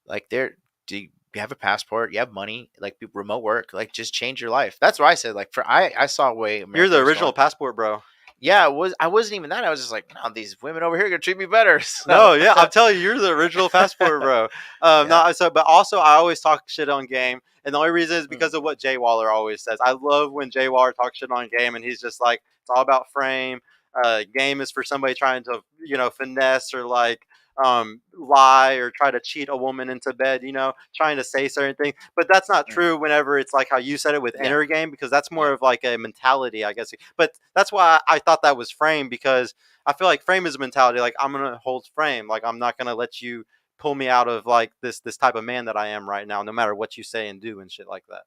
Speaker 2: Like they're do you have a passport? You have money, like remote work, like just change your life. That's what I said. Like I saw way
Speaker 1: You're
Speaker 2: America
Speaker 1: the
Speaker 2: was
Speaker 1: original
Speaker 2: going.
Speaker 1: passport, bro.
Speaker 2: Yeah, I wasn't even that. I was just like, no, these women over here are gonna treat me better. So
Speaker 1: No, yeah, I'm telling you, you're the original passport, bro.
Speaker 2: yeah.
Speaker 1: No, so but also I always talk shit on game, and the only reason is
Speaker 2: Mm,
Speaker 1: because of what Jay Waller always says. I love when Jay Waller talks shit on game, and he's just like, it's all about frame. Game is for somebody trying to finesse or like lie or try to cheat a woman into bed, trying to say certain things. But that's not
Speaker 2: mm,
Speaker 1: true whenever it's like how you said it with
Speaker 2: yeah,
Speaker 1: inner game, because that's more
Speaker 2: yeah.
Speaker 1: of like a mentality, I guess. But that's why I thought that was frame because I feel like frame is a mentality. Like I'm gonna hold frame. Like I'm not gonna let you pull me out of like this type of man that I am right now, no matter what you say and do and shit like that.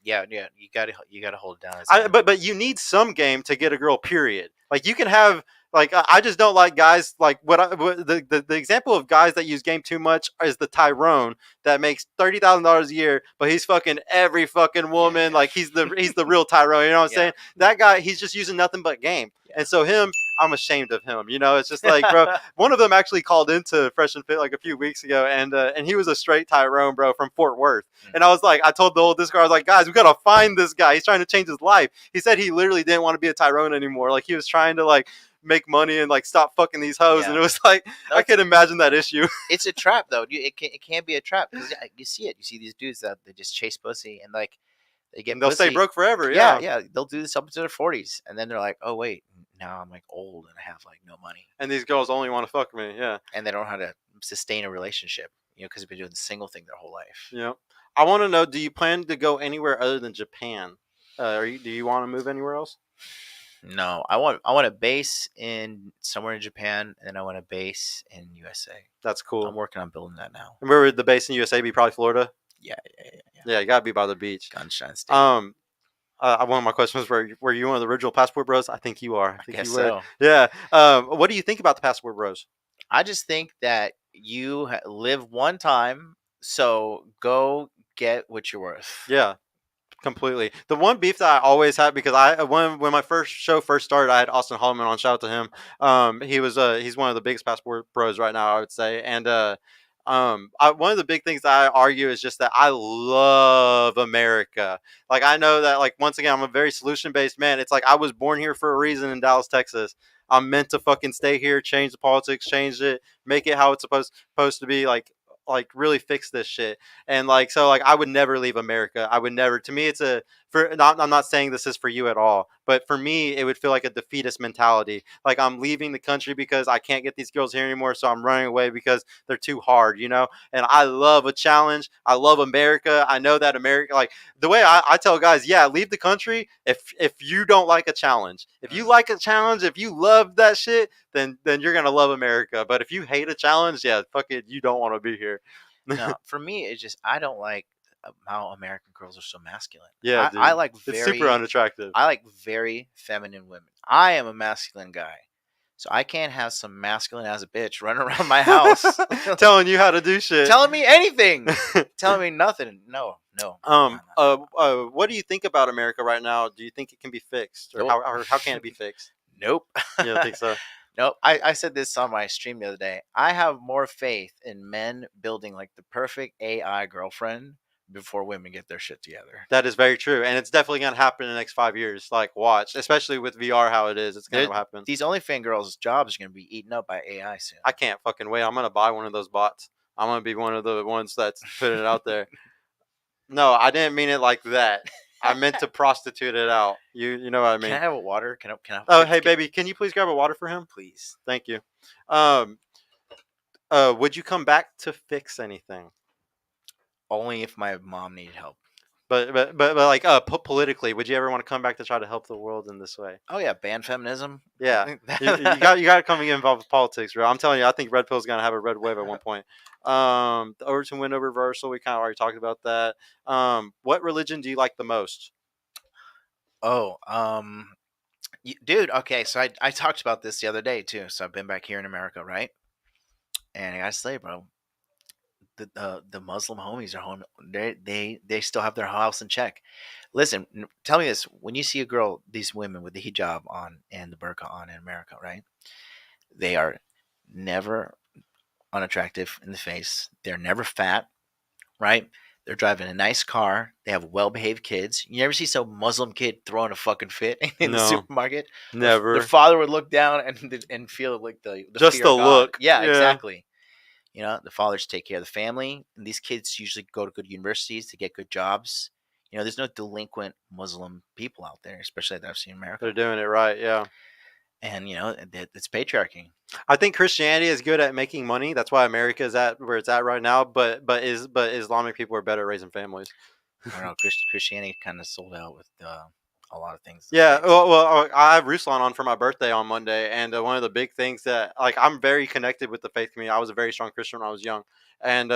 Speaker 2: Yeah, yeah. You gotta hold it down as a
Speaker 1: I
Speaker 2: man.
Speaker 1: but you need some game to get a girl. Period. Like you can have like I just don't like guys like the example of guys that use game too much is the Tyrone that makes $30,000 a year, but he's fucking every fucking
Speaker 2: Yeah,
Speaker 1: woman.
Speaker 2: yeah,
Speaker 1: Like he's the real Tyrone. You know what I'm
Speaker 2: yeah,
Speaker 1: saying? That guy, he's just using nothing but game. And so him, I'm ashamed of him. It's just like, bro.
Speaker 2: yeah.
Speaker 1: One of them actually called into Fresh and Fit like a few weeks ago, and he was a straight Tyrone, bro, from Fort Worth. And I was like, I told the whole Discord, I was like, guys, we gotta find this guy. He's trying to change his life. He said he literally didn't want to be a Tyrone anymore. Like he was trying to like make money and like stop fucking these hoes. And
Speaker 2: Yeah.
Speaker 1: it was like
Speaker 2: No,
Speaker 1: I could imagine that issue.
Speaker 2: it's a trap though. It can be a trap because you see it. You see these dudes that they just chase pussy and like They get
Speaker 1: And they'll stay
Speaker 2: pussy.
Speaker 1: broke forever.
Speaker 2: Yeah,
Speaker 1: Yeah.
Speaker 2: yeah. They'll do this up into their 40s, and then they're like, oh wait, now I'm like old and I have like no money,
Speaker 1: And these girls only want to fuck me. Yeah.
Speaker 2: and they don't know how to sustain a relationship. Because they've been doing the single thing their whole life.
Speaker 1: Yeah. I want to know, do you plan to go anywhere other than Japan? Do you want to move anywhere else?
Speaker 2: No, I want a base in somewhere in Japan, and I want a base in USA.
Speaker 1: That's
Speaker 2: I'm
Speaker 1: cool.
Speaker 2: working on building that now.
Speaker 1: And where would the base in USA be? Probably Florida.
Speaker 2: Yeah, yeah, yeah, yeah.
Speaker 1: Yeah, you gotta be by the beach.
Speaker 2: Gunshine State.
Speaker 1: Um, one of my questions was, were you one of the original Passport Bros? I think you are. I
Speaker 2: I
Speaker 1: think
Speaker 2: guess
Speaker 1: you were.
Speaker 2: so.
Speaker 1: Yeah. What do you think about the Passport Bros?
Speaker 2: I just think that you live one time, so go get what you're worth.
Speaker 1: Yeah. Completely. The one beef that I always had, because when my first show first started, I had Austin Holloman on. Shout out to him. He's one of the biggest Passport Bros right now, I would say. And one of the big things that I argue is just that I love America. Like, I know that, like, once again, I'm a very solution based man. It's like I was born here for a reason in Dallas, Texas. I'm meant to fucking stay here, change the politics, change it, make it how it's supposed to be. Like really fix this shit. And like, so like, I would never leave America. I would never. To me, it's a for. I'm not saying this is for you at all, but for me, it would feel like a defeatist mentality. Like, I'm leaving the country because I can't get these girls here anymore, so I'm running away because they're too hard, you know. And I love a challenge. I love America. I know that America, like the way I tell guys, yeah, leave the country if you don't like a challenge. If you like a challenge, if you love that shit, then you're gonna love America. But if you hate a challenge, yeah, fuck it, you don't want to be here.
Speaker 2: No, for me, it's just I don't like how American girls are so masculine.
Speaker 1: Yeah,
Speaker 2: I
Speaker 1: dude,
Speaker 2: like
Speaker 1: it's super
Speaker 2: very,
Speaker 1: unattractive.
Speaker 2: I like very feminine women. I am a masculine guy, so I can't have some masculine as a bitch running around my house
Speaker 1: Telling you how to do shit.
Speaker 2: telling me anything, telling me nothing. No, no.
Speaker 1: What do you think about America right now? Do you think it can be fixed, or
Speaker 2: Nope.
Speaker 1: how can it be fixed?
Speaker 2: Nope.
Speaker 1: You don't think so?
Speaker 2: Nope. I said this on my stream the other day. I have more faith in men building like the perfect AI girlfriend before women get their shit together.
Speaker 1: That is very true, and it's definitely gonna happen in the next 5 years. Like, watch, especially with VR, how it is. It's gonna happen.
Speaker 2: These OnlyFans girls' jobs are going to be eaten up by AI soon.
Speaker 1: I can't fucking wait. I'm gonna buy one of those bots. I'm gonna be one of the ones that's putting it out there. No, I didn't mean it like that. I meant to prostitute it out. You know what I mean?
Speaker 2: Can I have a water? Can I?
Speaker 1: Oh, hey, baby, can you please grab a water for him?
Speaker 2: Please.
Speaker 1: Thank you. Would you come back to fix anything?
Speaker 2: Only if my mom needed help.
Speaker 1: But like, politically, would you ever want to come back to try to help the world in this way?
Speaker 2: Oh yeah, ban feminism.
Speaker 1: Yeah, you got to come and get involved with politics, bro. I'm telling you, I think red pill's gonna have a red wave at one point. The Overton window reversal, we kind of already talked about that. What religion do you like the most?
Speaker 2: Oh, dude. Okay, so I talked about this the other day too. So I've been back here in America, right? And I gotta say, bro, the Muslim homies are home. They still have their house in check. Listen, tell me this: when you see a girl, these women with the hijab on and the burqa on in America, right? They are never unattractive in the face. They're never fat, right? They're driving a nice car. They have well-behaved kids. You never see some Muslim kid throwing a fucking fit in the
Speaker 1: No,
Speaker 2: supermarket.
Speaker 1: never.
Speaker 2: Their father would look down and feel like the
Speaker 1: Just
Speaker 2: fear
Speaker 1: the
Speaker 2: of God.
Speaker 1: look.
Speaker 2: Yeah,
Speaker 1: Yeah.
Speaker 2: exactly. You know, the fathers take care of the family, and these kids usually go to good universities to get good jobs. You know, there's no delinquent Muslim people out there, especially that I've seen in America.
Speaker 1: They're doing it right, yeah.
Speaker 2: And you know, it's patriarchy.
Speaker 1: I think Christianity is good at making money. That's why America is at where it's at right now. But Islamic people are better at raising families.
Speaker 2: I don't know. Christianity kind of sold out with a lot of things.
Speaker 1: Yeah, well, I have Ruslan on for my birthday on Monday, and one of the big things that, like, I'm very connected with the faith community. I was a very strong Christian when I was young, and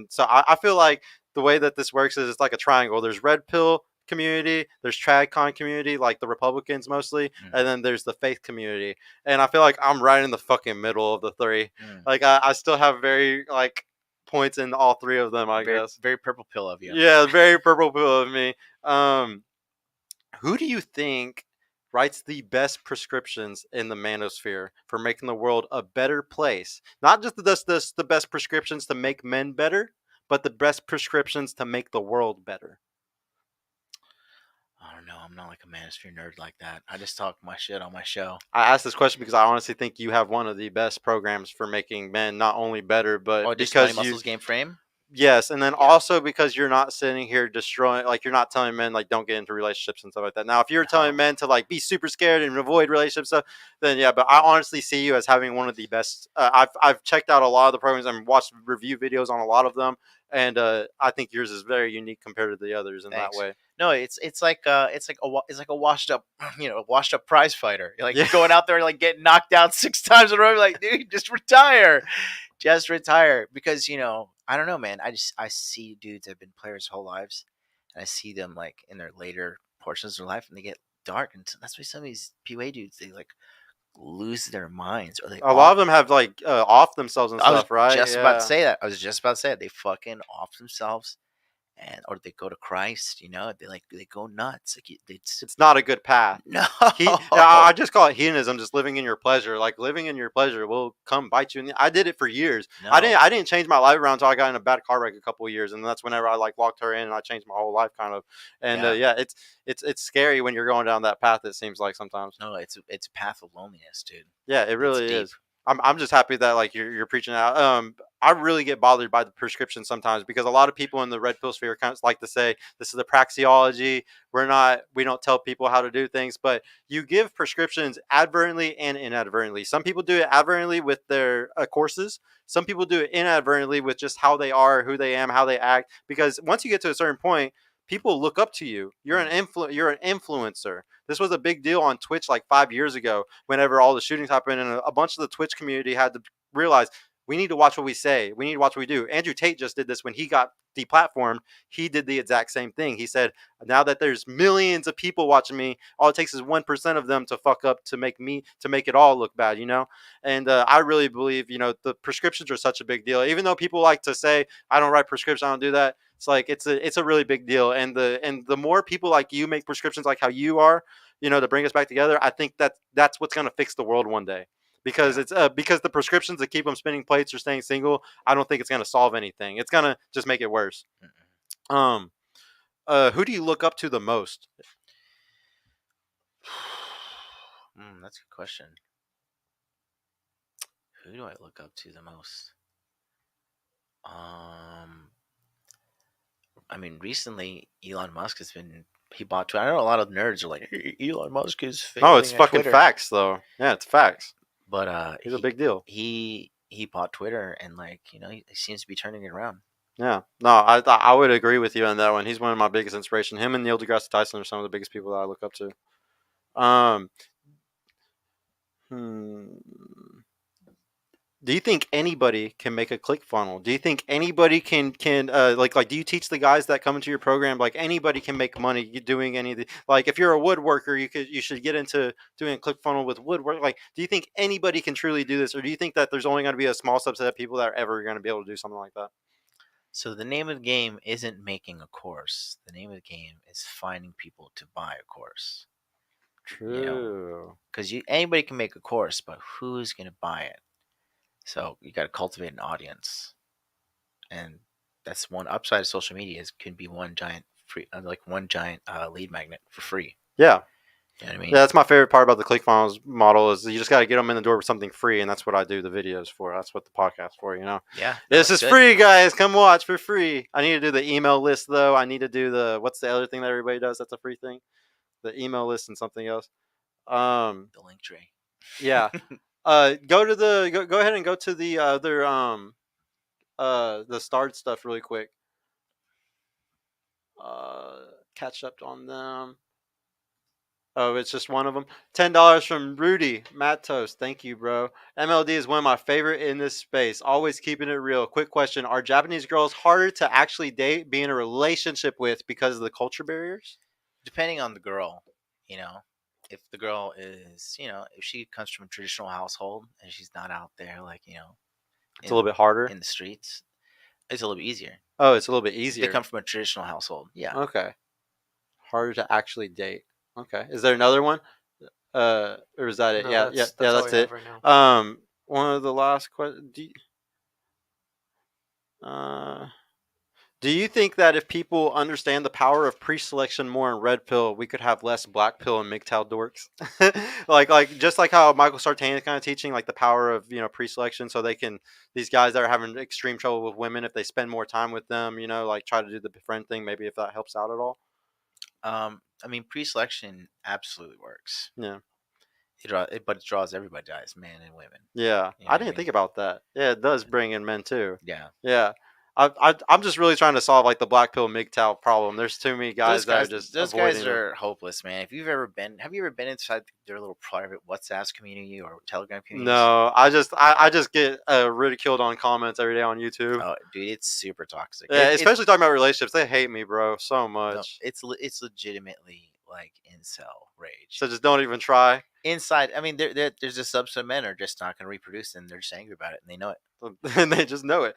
Speaker 1: so I feel like the way that this works is it's like a triangle. There's red pill community, there's tradcon community, like the Republicans mostly, and then there's the faith community, and I feel like I'm right in the fucking middle of the three. Like, I still have very, like, points in all three of them, I guess.
Speaker 2: Very purple pill of you.
Speaker 1: Yeah, very purple pill of me. Who do you think writes the best prescriptions in the manosphere for making the world a better place? Not just the best prescriptions to make men better, but the best prescriptions to make the world better.
Speaker 2: I don't know. I'm not like a manosphere nerd like that. I just talk my shit on my show.
Speaker 1: I asked this question because I honestly think you have one of the best programs for making men not only better, but
Speaker 2: Just
Speaker 1: because
Speaker 2: Money Muscles Game Frame.
Speaker 1: Yes, and then
Speaker 2: Yeah.
Speaker 1: also because you're not sitting here destroying, like you're not telling men like don't get into relationships and stuff like that. Now, if you were telling
Speaker 2: No.
Speaker 1: men to like be super scared and avoid relationship stuff, then yeah. But I
Speaker 2: No.
Speaker 1: honestly see you as having one of the best. I've checked out a lot of the programs and watched review videos on a lot of them, and I think yours is very unique compared to the others in that
Speaker 2: Thanks.
Speaker 1: way.
Speaker 2: No, it's like a washed up washed up prize fighter. You're like
Speaker 1: Yeah,
Speaker 2: going out there and like getting knocked out 6 times in a row. You're like, dude, just retire, just retire. Because I don't know, man. I see dudes that have been players whole lives, and I see them like in their later portions of their life, and they get dark, and that's why some of these PUA dudes they like lose their minds or they
Speaker 1: a lot
Speaker 2: off.
Speaker 1: of them have like off themselves and
Speaker 2: I was
Speaker 1: stuff, right?
Speaker 2: just about to
Speaker 1: Yeah.
Speaker 2: say that. I was just about to say it. They fucking off themselves and or they go to Christ, they go nuts. Like they just,
Speaker 1: It's not a good path.
Speaker 2: no,
Speaker 1: I just call it hedonism, just living in your pleasure. Like living in your pleasure will come bite you in the. I did it for years.
Speaker 2: no,
Speaker 1: I didn't change my life around until I got in a bad car wreck a couple of years, and that's whenever I like locked her in and I changed my whole life kind of. And
Speaker 2: yeah,
Speaker 1: yeah, it's scary when you're going down that path. It seems like sometimes.
Speaker 2: no. It's a path of loneliness, dude.
Speaker 1: Yeah, it
Speaker 2: It's
Speaker 1: really
Speaker 2: deep.
Speaker 1: is. I'm just happy that like you're preaching out. I really get bothered by the prescription sometimes because a lot of people in the red pill sphere kind of like to say this is the praxeology. We don't tell people how to do things, but you give prescriptions advertently and inadvertently. Some people do it advertently with their courses. Some people do it inadvertently with just how they are, who they am, how they act. Because once you get to a certain point, people look up to you.
Speaker 2: Mm,
Speaker 1: You're an influencer. This was a big deal on Twitch like 5 years ago. Whenever all the shootings happened, and a bunch of the Twitch community had to realize we need to watch what we say. We need to watch what we do. Andrew Tate just did this when he got deplatformed. He did the exact same thing. He said, "Now that there's millions of people watching me, all it takes is 1% of them to fuck up to make it all look bad." And I really believe the prescriptions are such a big deal. Even though people like to say I don't write prescriptions, I don't do that. It's like it's a really big deal. And the more people like you make prescriptions like how you are, to bring us back together, I think that's what's going to fix the world one day. Because
Speaker 2: yeah.
Speaker 1: it's because the prescriptions that keep them spinning plates or staying single, I don't think it's going to solve anything. It's going to just make it worse.
Speaker 2: Mm-mm.
Speaker 1: Um, who do you look up to the most?
Speaker 2: That's a good question. Who do I look up to the most? Um, I mean, recently Elon Musk has been he bought Twitter. I know a lot of nerds are like, "Hey, Elon Musk is
Speaker 1: No, it's
Speaker 2: failing at
Speaker 1: fucking
Speaker 2: Twitter,"
Speaker 1: facts though. Yeah, it's facts.
Speaker 2: but
Speaker 1: He's a big deal.
Speaker 2: he bought Twitter and he seems to be turning it around.
Speaker 1: Yeah, no, I would agree with you on that one. He's one of my biggest inspiration. Him and Neil deGrasse Tyson are some of the biggest people that I look up to. Um, hmm. Do you think anybody can make a click funnel? Do you think anybody can like do you teach the guys that come into your program like anybody can make money doing any of the like if you're a woodworker you should get into doing a click funnel with woodwork like do you think anybody can truly do this or do you think that there's only going to be a small subset of people that are ever going to be able to do something like that?
Speaker 2: So the name of the game isn't making a course. The name of the game is finding people to buy a course. You know,
Speaker 1: True.
Speaker 2: because anybody can make a course, but who's going to buy it? So you got to cultivate an audience, and that's one upside of social media is can be one giant free, one giant lead magnet for free.
Speaker 1: Yeah.
Speaker 2: You know what I
Speaker 1: Yeah,
Speaker 2: mean?
Speaker 1: that's my favorite part about the ClickFunnels model is you just got to get them in the door with something free, and that's what I do the videos for. That's what the podcast for.
Speaker 2: Yeah, no,
Speaker 1: This
Speaker 2: it's
Speaker 1: is
Speaker 2: good.
Speaker 1: free, guys. Come watch for free. I need to do the email list though. I need to do what's the other thing that everybody does? That's a free thing. The email list and something else. Um,
Speaker 2: The link tree.
Speaker 1: yeah. Go ahead and go to the other the starred stuff really quick. Catch up on them. Oh, it's just one of them. $10 from Rudy Matos. Thank you, bro. MLD is one of my favorite in this space. Always keeping it real. Quick question: are Japanese girls harder to actually date, be in a relationship with because of the culture barriers?
Speaker 2: Depending on the girl, if the girl is, if she comes from a traditional household and she's not out there
Speaker 1: It's a little
Speaker 2: in
Speaker 1: bit harder.
Speaker 2: in the streets, it's a little bit easier.
Speaker 1: Oh, it's a little bit
Speaker 2: If they
Speaker 1: easier.
Speaker 2: come from a traditional household, yeah.
Speaker 1: Okay, harder to actually date. Okay, is there another one? Or is that it?
Speaker 3: No,
Speaker 1: Yeah, yeah,
Speaker 3: that's
Speaker 1: yeah.
Speaker 3: all
Speaker 1: That's
Speaker 3: we have
Speaker 1: it.
Speaker 3: right now.
Speaker 1: One of the last questions. Uh, Do you think that if people understand the power of pre-selection more in red pill, we could have less black pill and MGTOW dorks? Like just like how Michael Sartain is kind of teaching like the power of pre-selection, so they can these guys that are having extreme trouble with women, if they spend more time with them, like try to do the befriend thing, maybe if that helps out at all.
Speaker 2: I mean, pre-selection absolutely works.
Speaker 1: Yeah,
Speaker 2: But it draws everybody to eyes, men and women.
Speaker 1: yeah.
Speaker 2: You know
Speaker 1: I
Speaker 2: what I
Speaker 1: didn't
Speaker 2: mean?
Speaker 1: think about that. Yeah, it does bring in men too.
Speaker 2: Yeah.
Speaker 1: Yeah. I'm just really trying to solve like the black pill MGTOW problem. There's too many guys that are just
Speaker 2: Those guys
Speaker 1: avoiding it.
Speaker 2: are hopeless, man. If you've ever been, have you ever been inside their little private WhatsApp community or Telegram communities?
Speaker 1: No, I
Speaker 2: Oh,
Speaker 1: just get ridiculed on comments every day on YouTube.
Speaker 2: oh, dude, it's super toxic.
Speaker 1: Yeah, especially talking about relationships. They hate me, bro, so
Speaker 2: No,
Speaker 1: much.
Speaker 2: it's legitimately like incel rage.
Speaker 1: So just don't even try.
Speaker 2: Inside, I mean, there's a subset of men are just not going to reproduce, and they're just angry about it, and they know it.
Speaker 1: And they just know it.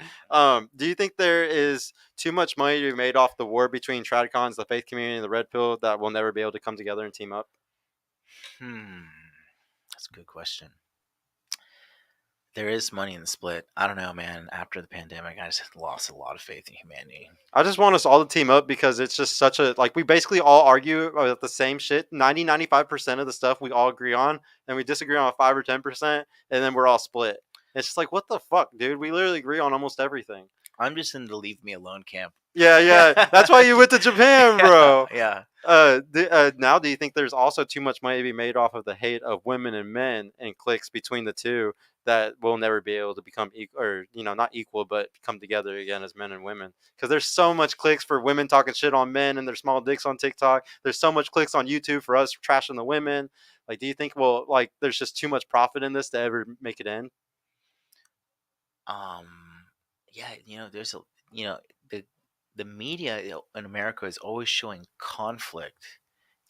Speaker 1: Do you think there is too much money to be made off the war between Tradicons, the faith community, and the Red Pill that will never be able to come together and team up?
Speaker 2: Hmm, that's a good question. There is money in the split. I don't know, man. After the pandemic, I just lost a lot of faith in humanity.
Speaker 1: I just want us all to team up because it's just such a like we basically all argue about the same shit. 95% of the stuff we all agree on, and we disagree on 5 or 10%, and then we're all split. It's just like what the fuck, dude? We literally agree on almost everything.
Speaker 2: I'm just in the leave me alone camp.
Speaker 1: Yeah, yeah. That's why you went to Japan,
Speaker 2: Yeah,
Speaker 1: bro.
Speaker 2: yeah.
Speaker 1: Now, do you think there's also too much money to be made off of the hate of women and men and cliques between the two that will never be able to become equal, or not equal, but come together again as men and women? Because there's so much clicks for women talking shit on men and their small dicks on TikTok. There's so much clicks on YouTube for us trashing the women. Like, do you think, well, like, there's just too much profit in this to ever make it end?
Speaker 2: Um, yeah. There's a the media in America is always showing conflict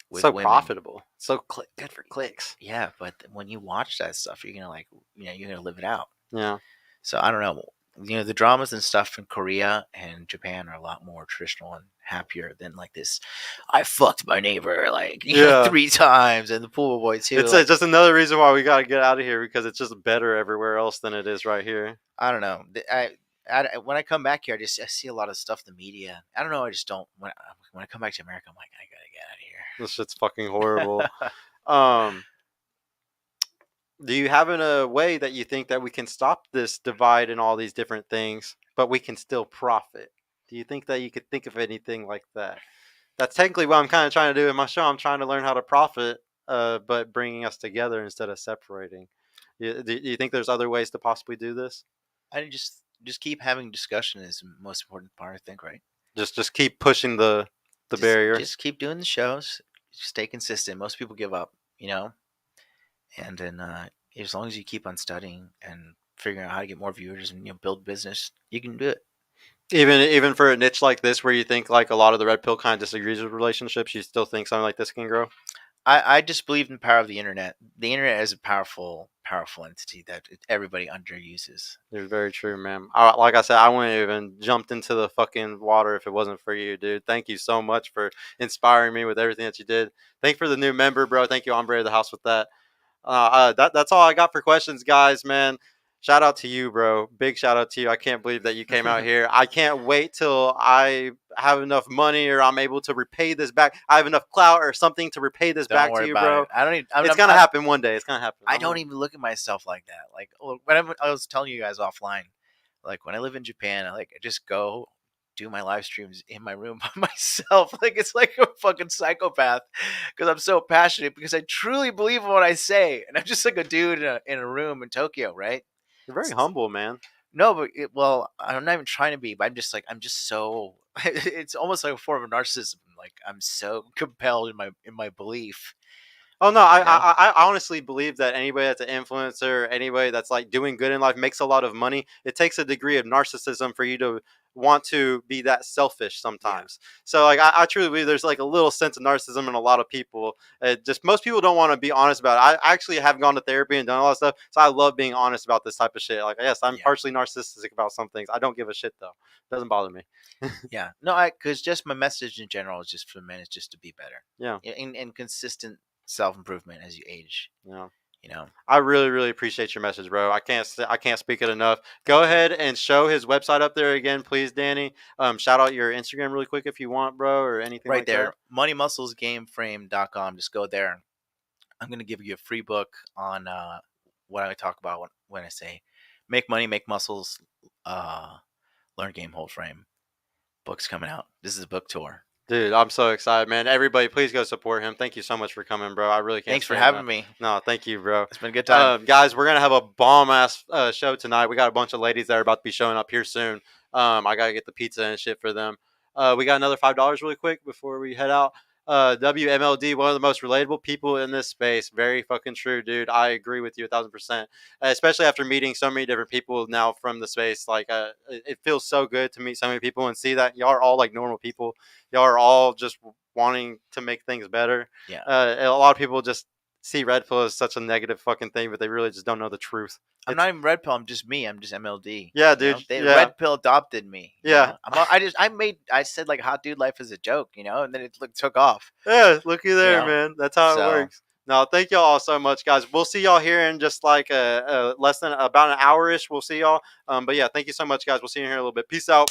Speaker 2: with
Speaker 1: So
Speaker 2: women.
Speaker 1: profitable, so good for clicks.
Speaker 2: Yeah, but when you watch that stuff, you're gonna like, you're gonna live it out.
Speaker 1: Yeah.
Speaker 2: So I don't know. The dramas and stuff in Korea and Japan are a lot more traditional and happier than like this. I fucked my neighbor like
Speaker 1: Yeah.
Speaker 2: 3 times, and the pool boy too.
Speaker 1: It's
Speaker 2: Like
Speaker 1: just another reason why we got to get out of here because it's just better everywhere else than it is right here.
Speaker 2: I don't know. When I come back here, I see a lot of stuff in the media. I don't know. I just don't. When I come back to America, I'm like, I gotta get
Speaker 1: This shit's fucking horrible.
Speaker 2: out of here.
Speaker 1: Um, do you have a way that you think that we can stop this divide and all these different things, but we can still profit? Do you think that you could think of anything like that? That's technically what I'm kind of trying to do in my show. I'm trying to learn how to profit, but bringing us together instead of separating. Do you think there's other ways to possibly do this?
Speaker 2: I just keep having discussion is the most important part. I think, right?
Speaker 1: Just keep pushing the barrier.
Speaker 2: Just keep doing the shows. Stay consistent. Most people give up, and then as long as you keep on studying and figuring out how to get more viewers and build business, you can do it.
Speaker 1: Even for a niche like this, where you think like a lot of the red pill kind of disagrees with relationships, you still think something like this can grow.
Speaker 2: I just believe in the power of the internet. The internet is a powerful entity that everybody underuses.
Speaker 1: You're very true, man. Like I said, I wouldn't even jumped into the fucking water if it wasn't for you, dude. Thank you so much for inspiring me with everything that you did. Thank you for the new member, bro. Thank you, Ombre of the House, with that. That's all I got for questions, guys, man. Shout out to you, bro. Big shout out to you. I can't believe that you came out here. I can't wait till I have enough money or I'm able to repay this back. I have enough clout or something to repay this
Speaker 2: Don't
Speaker 1: back to
Speaker 2: worry
Speaker 1: you,
Speaker 2: about
Speaker 1: bro.
Speaker 2: it. I don't even.
Speaker 1: It's gonna happen one day. It's gonna happen.
Speaker 2: I don't even look at myself like that. Like when I was telling you guys offline, like when I live in Japan, I just go do my live streams in my room by myself. Like it's like a fucking psychopath because I'm so passionate because I truly believe in what I say, and I'm just like a dude in a room in Tokyo, right?
Speaker 1: You're very humble, man.
Speaker 2: No, but well, I'm not even trying to be, but I'm just so. It's almost like a form of narcissism. Like I'm so compelled in my belief,
Speaker 1: Oh no,
Speaker 2: you know.
Speaker 1: I honestly believe that anybody that's an influencer, anybody that's like doing good in life, makes a lot of money. It takes a degree of narcissism for you to want to be that selfish
Speaker 2: Yeah,
Speaker 1: sometimes. So like I truly believe there's like a little sense of narcissism in a lot of people. Just most people don't want to be honest about it. I actually have gone to therapy and done all that stuff, so I love being honest about this type of shit. Like yes, I'm
Speaker 2: yeah,
Speaker 1: partially narcissistic about some things. I don't give a shit though. It doesn't bother me.
Speaker 2: yeah. No, I because just my message in general is just for men is just to be better
Speaker 1: Yeah,
Speaker 2: in consistent self improvement as you age.
Speaker 1: yeah.
Speaker 2: You know,
Speaker 1: I really, really appreciate your message, bro. I can't speak it enough. Go
Speaker 2: thank you.
Speaker 1: ahead and show his website up there again, please, Danny. Shout out your Instagram really quick if you want, bro, or anything
Speaker 2: Right
Speaker 1: like that.
Speaker 2: there, moneymusclesgameframe.com. Just go there. I'm going to give you a free book on what I talk about when I say make money, make muscles, learn game, hold frame. Book's coming out. This is a book tour.
Speaker 1: Dude, I'm so excited, man. Everybody, please go support him. Thank you so much for coming, bro. I really can't
Speaker 2: Thanks for
Speaker 1: say enough.
Speaker 2: having me.
Speaker 1: No, thank you, bro.
Speaker 2: It's been a good time.
Speaker 1: Guys, we're gonna have a bomb ass show tonight. We got a bunch of ladies that are about to be showing up here soon. I gotta get the pizza and shit for them. We got another $5 really quick before we head out. WMLD, one of the most relatable people in this space. Very fucking true, dude. I agree with you 1,000%. Especially after meeting so many different people now from the space. Like, it feels so good to meet so many people and see that y'all are all like normal people. Y'all are all just wanting to make things better.
Speaker 2: Yeah.
Speaker 1: A lot of people just see red pill as such a negative fucking thing, but they really just don't know the truth.
Speaker 2: I'm
Speaker 1: It's
Speaker 2: not even red pill. I'm just me. I'm just MLD.
Speaker 1: yeah,
Speaker 2: You
Speaker 1: dude.
Speaker 2: know, they
Speaker 1: Yeah,
Speaker 2: red pill adopted me. You
Speaker 1: yeah,
Speaker 2: know, I said like hot dude life is a joke. You know, and then it took off.
Speaker 1: yeah. Looky
Speaker 2: You
Speaker 1: there,
Speaker 2: know,
Speaker 1: man. That's how it
Speaker 2: so
Speaker 1: works. No, thank y'all all so much, guys. We'll see y'all here in just like less than about an hour ish. We'll see y'all. But yeah, thank you so much, guys. We'll see you here in a little bit. Peace out.